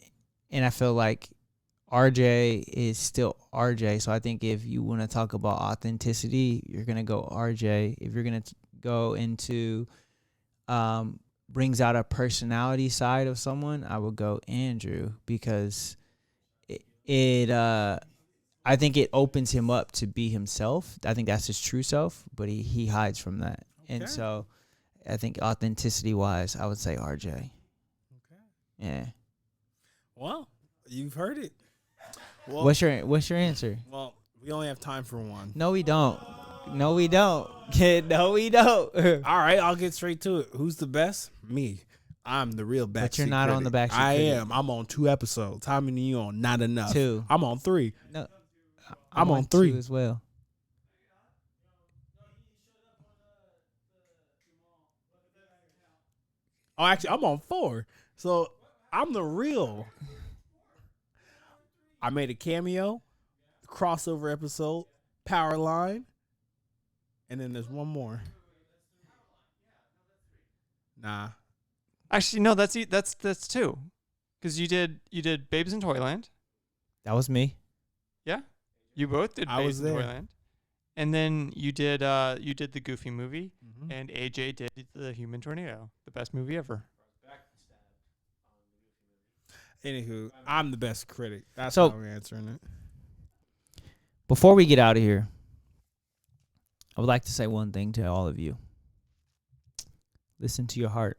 I feel like RJ is still RJ. So I think if you want to talk about authenticity, you're gonna go RJ. If you're gonna go into brings out a personality side of someone, I would go Andrew, because I think it opens him up to be himself. I think that's his true self, but he hides from that. Okay. And so I think authenticity wise, I would say RJ. Okay. Yeah. Well, you've heard it. Well, what's your answer? Well, we only have time for one. No, we don't. No, we don't. No, we don't. All right, I'll get straight to it. Who's the best? Me. I'm the real backseat But you're not on the critic. backseat I critic. am. I'm on 2 episodes. How many you on? Not enough. 2. I'm on 3. No, I'm on 2 3. as well. Oh, actually, I'm on 4. So I'm the real. I made a cameo, crossover episode, Power Line, and then there's one more. Nah. Actually, no, that's 2. Because you did Babes in Toyland. That was me. Yeah, you both did I Babes was in there. Toyland, and then you did the Goofy movie, Mhm. and AJ did the Human Tornado, the best movie ever. Anywho, I'm the best critic. That's So- how I'm answering it. Before we get out of here, I would like to say one thing to all of you. Listen to your heart.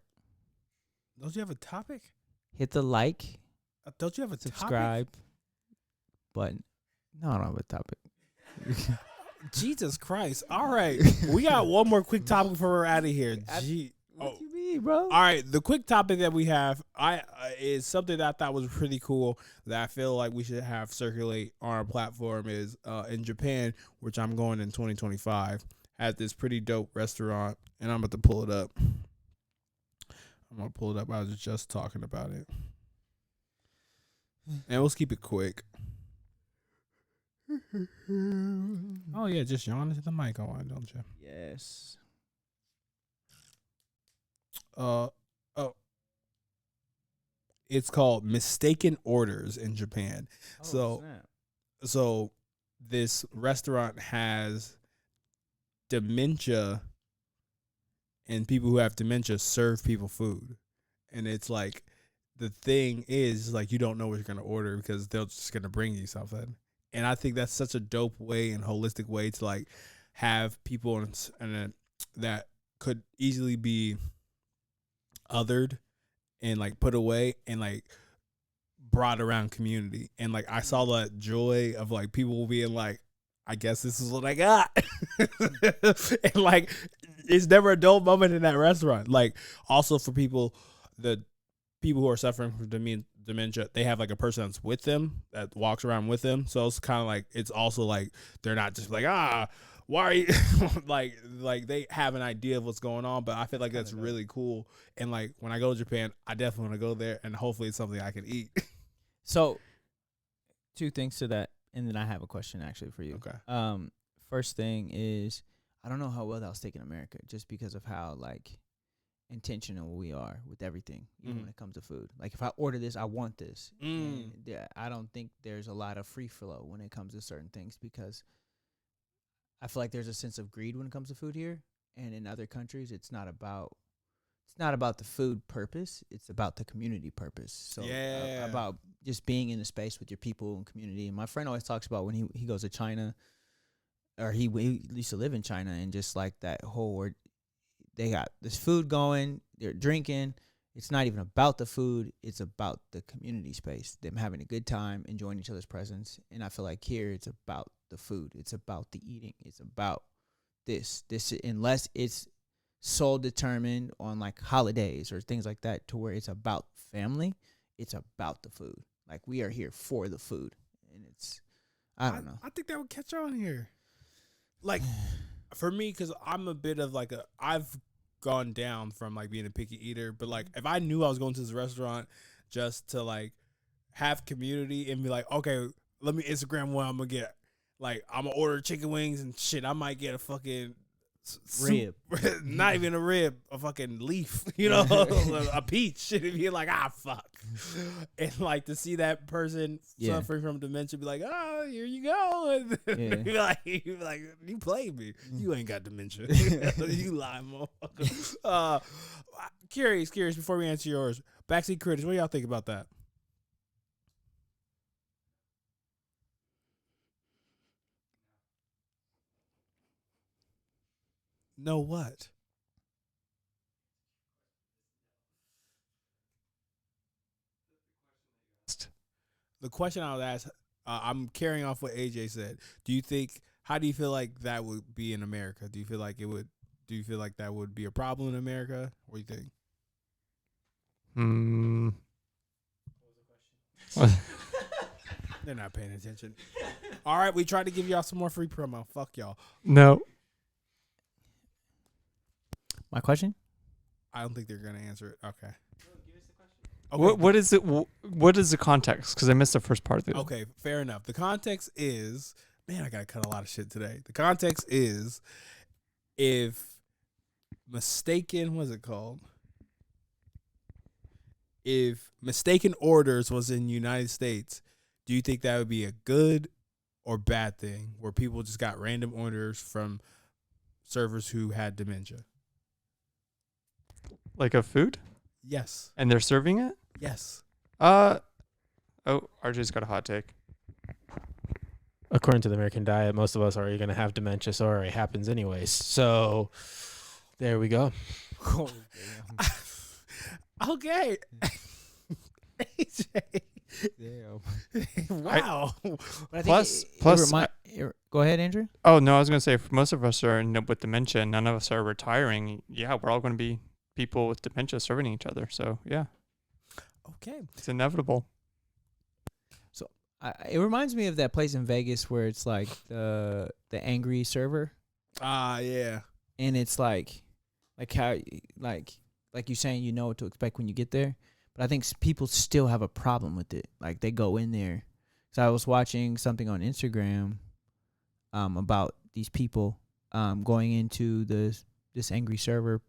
Don't you have a topic? Hit the like, Don't you have a subscribe button. No, I don't have a topic. topic? Jesus Christ. All right. We got one more quick topic before we're out of here. What you mean, bro? All right, the quick topic that we have is something that I thought was pretty cool that I feel like we should have circulate on our platform is in Japan, which I'm going in 2025, has this pretty dope restaurant, and I'm about to pull it up. I was just talking about it. And let's keep it quick. Oh, yeah, just yawn into the mic on, don't you? Yes. It's called Mistaken Orders in Japan. So this restaurant has dementia, and people who have dementia serve people food. And it's like, the thing is, like, you don't know what you're going to order because they're just going to bring you something. And I think that's such a dope way and holistic way to, like, have people that could easily be othered and, like, put away and, like, brought around community. And, like, I saw that joy of, like, people being like, I guess this is what I got. And, like, it's never a dull moment in that restaurant. Like, also for people who are suffering from dementia, they have, like, a person that's with them, that walks around with them. So it's kind of like, it's also like, they're not just like, why are you like they have an idea of what's going on. But I feel like that's really cool. And, like, when I go to Japan, I definitely want to go there, and hopefully it's something I can eat. So, 2 things to that, and then I have a question actually for you. Okay. First thing is, I don't know how well that was taken in America, just because of how, like, intentional we are with everything, even when it comes to food. Like, if I order this, I want this. And I don't think there's a lot of free flow when it comes to certain things, because I feel like there's a sense of greed when it comes to food here, and in other countries, it's not about the food purpose. It's about the community purpose. So about just being in a space with your people and community. And my friend always talks about when he goes to China, or he used to live in China, and just like that whole, they got this food going, they're drinking. It's not even about the food. It's about the community space, them having a good time, enjoying each other's presence. And I feel like here it's about the food. It's about the eating. It's about this, unless it's soul determined on, like, holidays or things like that, to where it's about family, it's about the food. Like, we are here for the food. And it's, I don't know. I think that would catch on here. Like, for me, because I'm a bit of, like, I've gone down from, like, being a picky eater, but, like, if I knew I was going to this restaurant just to, like, have community and be like, okay, let me Instagram what I'm gonna get. Like, I'm gonna order chicken wings and shit. I might get a fucking Rib. Not even a rib, a fucking leaf, you know, a peach. And be like, fuck. And, like, to see that person suffering from dementia, be like, here you go. And be like, you played me. You ain't got dementia. You lying motherfucker. Curious, before we answer yours, backseat critics, what do y'all think about that? No what? The question I would ask, I'm carrying off what AJ said. Do you think How do you feel like that would be in America? Do you feel like it would? Do you feel like that would be a problem in America? What do you think? They're not paying attention. All right, we tried to give y'all some more free promo. Fuck y'all. No. My question? I don't think they're gonna answer it. Okay. What is it? What is the context? Because I missed the first part of it. Okay, fair enough. The context is, man, I gotta cut a lot of shit today. The context is, if mistaken, what's it called? If mistaken orders was in the United States, do you think that would be a good or bad thing, where people just got random orders from servers who had dementia? Like a food? Yes. And they're serving it? Yes. Oh, RJ's got a hot take. According to the American diet, most of us are going to have dementia, so it already happens anyways. So there we go. Oh, okay. AJ. Damn. Wow. Plus, go ahead, Andrew. Oh, no, I was going to say, if most of us are with dementia, none of us are retiring. Yeah, we're all going to be people with dementia serving each other. So, yeah. Okay. It's inevitable. So it reminds me of that place in Vegas where it's like the angry server. Yeah. And it's like how like you saying you know what to expect when you get there. But I think people still have a problem with it. Like they go in there. So I was watching something on Instagram about these people going into this angry server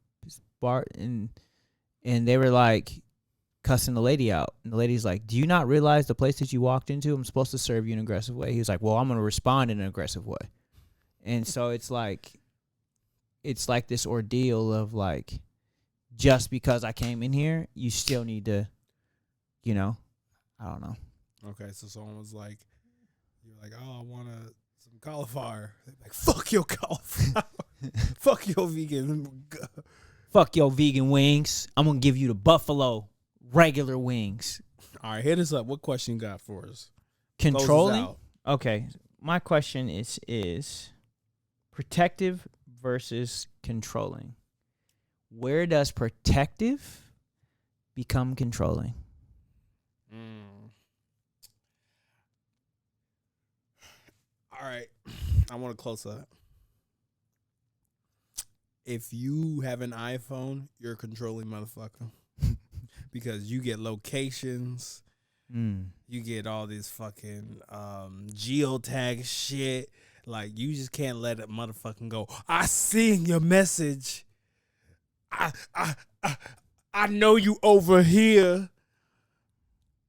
bar and they were like cussing the lady out. And the lady's like, "Do you not realize the place that you walked into? I'm supposed to serve you in an aggressive way." He was like, "Well, I'm going to respond in an aggressive way." And so it's like this ordeal of like, just because I came in here, you still need to, I don't know. Okay, so someone was like, you're like, "Oh, I want some cauliflower." They're like, "Fuck your cauliflower." Fuck your vegan. Fuck your vegan wings. I'm going to give you the buffalo regular wings. All right, hit us up. What question you got for us? Controlling? Close us Okay. My question is protective versus controlling. Where does protective become controlling? All right, I want to close up. If you have an iPhone, you're a controlling motherfucker. Because you get locations, you get all this fucking geotag shit. Like, you just can't let a motherfucking go, "I seen your message. I know you over here."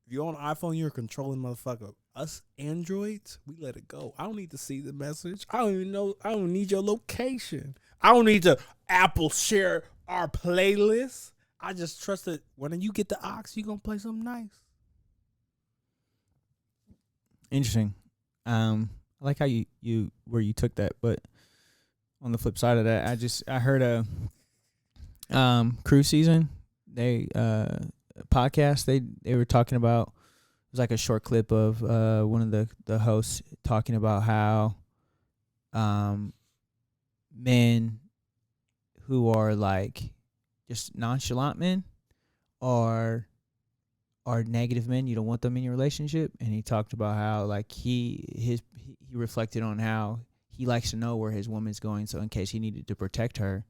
If you're on an iPhone, you're a controlling motherfucker. Us Androids, we let it go. I don't need to see the message. I don't even know. I don't need your location. I don't need to Apple share our playlist. I just trust that when you get the aux, you're going to play something nice. Interesting. I like how you took that, but on the flip side of that, I heard a cruise season. They podcast. They were talking about, it was like a short clip of one of the hosts talking about how men who are like just nonchalant men are negative men. You don't want them in your relationship. And he talked about how like he reflected on how he likes to know where his woman's going, so in case he needed to protect her,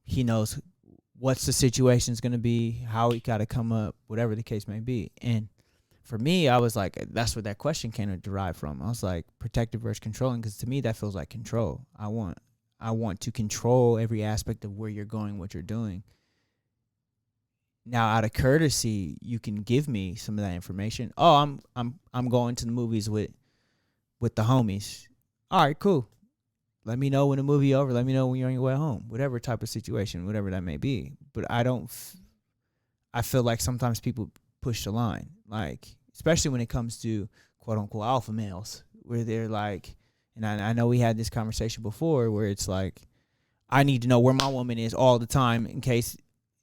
he knows what's the situation's going to be, how he got to come up, whatever the case may be. And for me, I was like, that's where that question kind of derived from. I was like, protective versus controlling, because to me that feels like control. I want to control every aspect of where you're going, what you're doing. Now, out of courtesy, you can give me some of that information. Oh, I'm going to the movies with the homies. All right, cool. Let me know when the movie over. Let me know when you're on your way home. Whatever type of situation, whatever that may be. But I feel like sometimes people push the line, like especially when it comes to quote unquote alpha males, where they're like, and I know we had this conversation before, where it's like, I need to know where my woman is all the time in case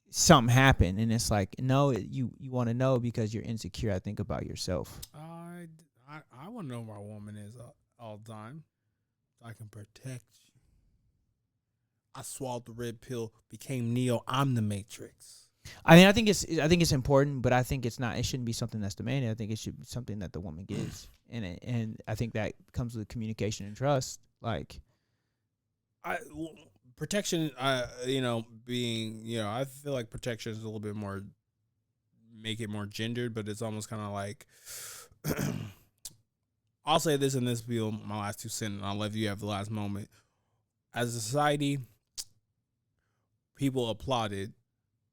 something happened. And it's like, no, you want to know because you're insecure, I think, about yourself. I want to know where my woman is. all the time. So I can protect you. I swallowed the red pill, became Neo. I'm the Matrix. I mean, I think it's important, but I think it's not. It shouldn't be something that's demanded. I think it should be something that the woman gives, and I think that comes with communication and trust. Like, Protection. Being I feel like protection is a little bit more, make it more gendered, but it's almost kind of like. I'll say this, and this will be my last 2 cents, and I'll let you have the last moment. As a society, people applauded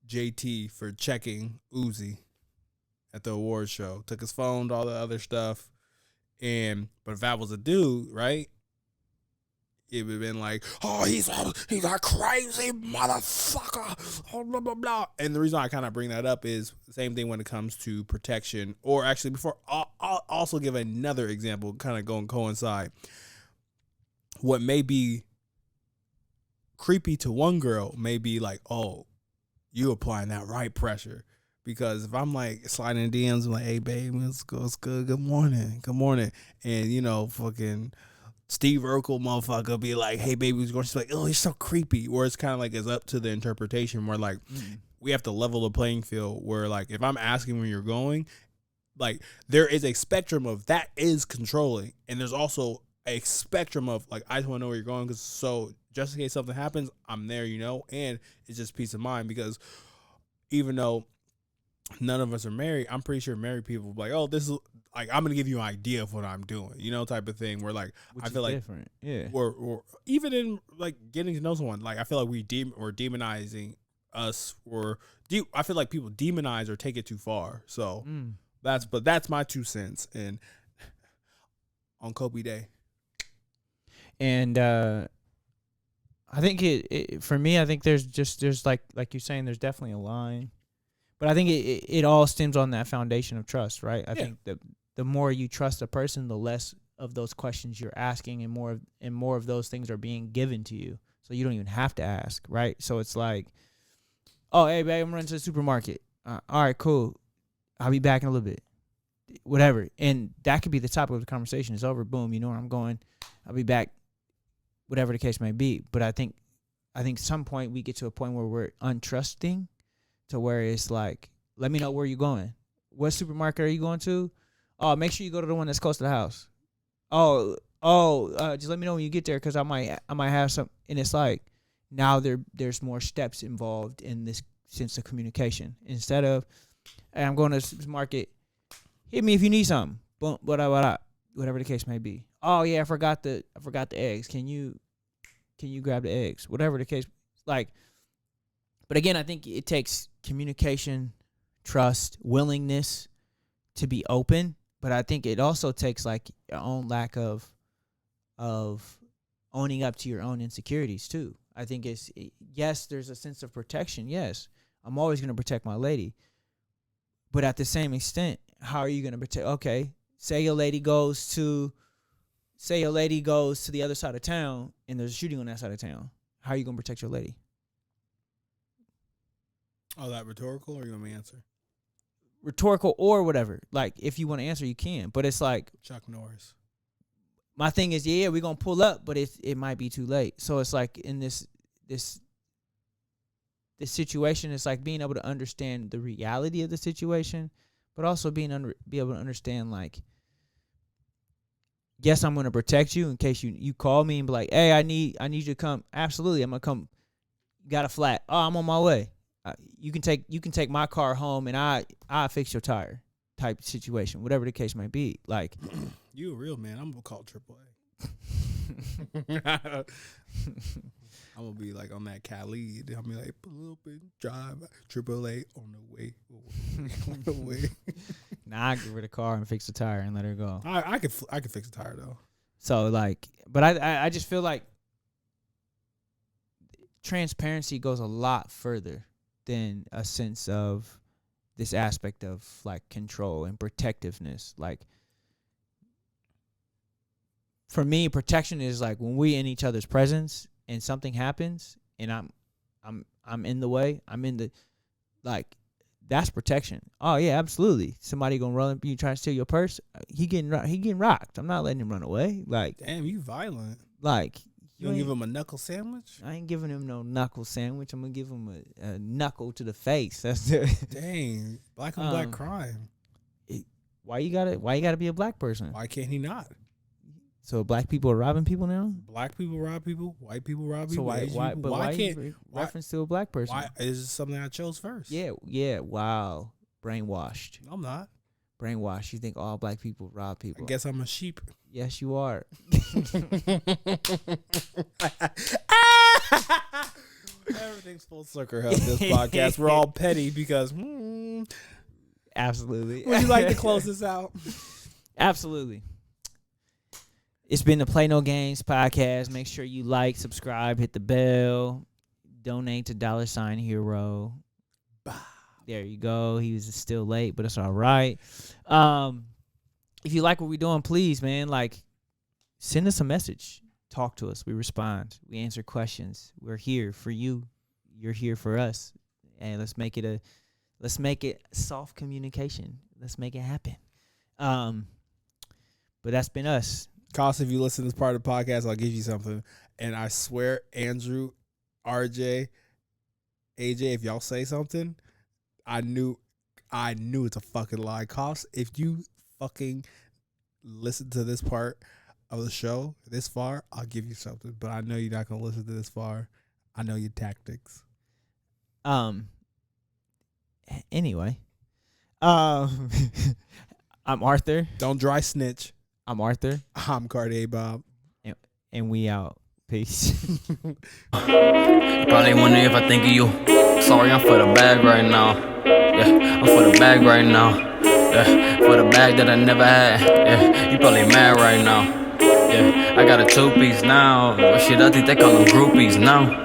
JT for checking Uzi at the award show. Took his phone, all the other stuff. But if that was a dude, right? It would have been like, oh, he's a crazy motherfucker. Oh, blah, blah, blah. And the reason I kind of bring that up is the same thing when it comes to protection. Or actually, before, I'll also give another example, kind of going coincide. What may be creepy to one girl may be like, oh, you applying that right pressure. Because if I'm like sliding in DMs, I'm like, hey, babe, let's go. It's good. Good morning. Good morning. And, fucking Steve Urkel motherfucker be like, hey, baby, who's going? She's like, oh, you're so creepy. Or it's kind of like it's up to the interpretation where, like, we have to level the playing field where, like, if I'm asking where you're going, like, there is a spectrum of that is controlling. And there's also a spectrum of, like, I just want to know where you're going because so just in case something happens, I'm there, and it's just peace of mind because even though none of us are married, I'm pretty sure married people will be like, oh, this is like, I'm gonna give you an idea of what I'm doing, type of thing. Where like which I feel like different, yeah. Or even in like getting to know someone, like I feel like we're demonizing us, I feel like people demonize or take it too far. So that's my 2 cents. And on Kobe Day, and I think it for me, I think there's like you're saying, there's definitely a line. But I think it all stems on that foundation of trust, right? I think the more you trust a person, the less of those questions you're asking, and more of those things are being given to you, so you don't even have to ask, right? So it's like, oh, hey, babe, I'm running to the supermarket. All right, cool. I'll be back in a little bit. Whatever, and that could be the topic of the conversation. It's over. Boom. You know where I'm going. I'll be back. Whatever the case may be. But I think some point we get to a point where we're untrusting. To where it's like, let me know where you're going. What supermarket are you going to? Oh, make sure you go to the one that's close to the house. Just let me know when you get there because I might have some. And it's like now there's more steps involved in this sense of communication. Instead of, hey, I'm going to the supermarket. Hit me if you need something. Boom, whatever the case may be. Oh yeah, I forgot the eggs. Can you grab the eggs? Whatever the case, like. But again, I think it takes communication, trust, willingness to be open. But I think it also takes like your own lack of owning up to your own insecurities too. I think yes, there's a sense of protection. Yes, I'm always going to protect my lady. But at the same extent, how are you going to protect? Okay, say your lady goes to the other side of town and there's a shooting on that side of town. How are you going to protect your lady? Oh, that rhetorical, or you want me to answer? Rhetorical or whatever. Like, if you want to answer, you can. But it's like Chuck Norris. My thing is, yeah, we're gonna pull up, but it might be too late. So it's like in this situation, it's like being able to understand the reality of the situation, but also be able to understand, like, yes, I'm gonna protect you in case you call me and be like, hey, I need you to come. Absolutely, I'm gonna come. You got a flat? Oh, I'm on my way. You can take my car home and I fix your tire, type situation, whatever the case might be. Like, you a real man. I'm gonna call AAA. I'm gonna be like on that Cali. I'm gonna be like, pull up and drive AAA on the way. On the way. Nah, I give her the car and fix the tire and let her go. I could fix the tire though. So like, but I just feel like transparency goes a lot further than a sense of this aspect of like control and protectiveness. Like, for me, protection is like when we in each other's presence and something happens and I'm in the way, I'm in the, like, That's protection. Oh yeah, absolutely. Somebody gonna run up you trying to steal your purse. He getting rocked. I'm not letting him run away. Like Damn, you violent. like You don't give him a knuckle sandwich? I ain't giving him no knuckle sandwich. I'm gonna give him a knuckle to the face. That's the Dang, black on black crime. why you gotta be a black person? Why can't he not? So black people are robbing people now. Black people rob people. White people rob So people. why Asian why people. but Why why can't? you Why, reference to a black person? why is this something I chose first? Yeah. Wow, brainwashed. I'm not. Brainwashed. You think all black people rob I people? guess I'm a sheep. Yes, you are. Everything's full circle here on this podcast. We're all petty because. Absolutely. Would you like to close this out? Absolutely. It's been the Play No Games podcast. Make sure you like, subscribe, hit the bell, donate to $Hero. There you go. He was still late, but it's all right. If you like what we're doing, please, man, like, send us a message. Talk to us. We respond. We answer questions. We're here for you. You're here for us. And let's make it soft communication. Let's make it happen. But that's been us. Cost, if you listen to this part of the podcast, I'll give you something. And I swear, Andrew, RJ, AJ, if y'all say something, I knew it's a fucking lie. Cost, if you fucking listen to this part of the show this far, I'll give you something. But I know you're not gonna listen to this far. I know your tactics. Anyway, I'm Arthur. Don't dry snitch. I'm Arthur, I'm Cartier Bob. and we out. Peace. Probably wonder if I think of you. Sorry, I'm for the bag right now. Yeah, I'm for the bag right now. Yeah, for the bag that I never had. Yeah, you probably mad right now. Yeah, I got a 2-piece now. Shit, I think they call them groupies now.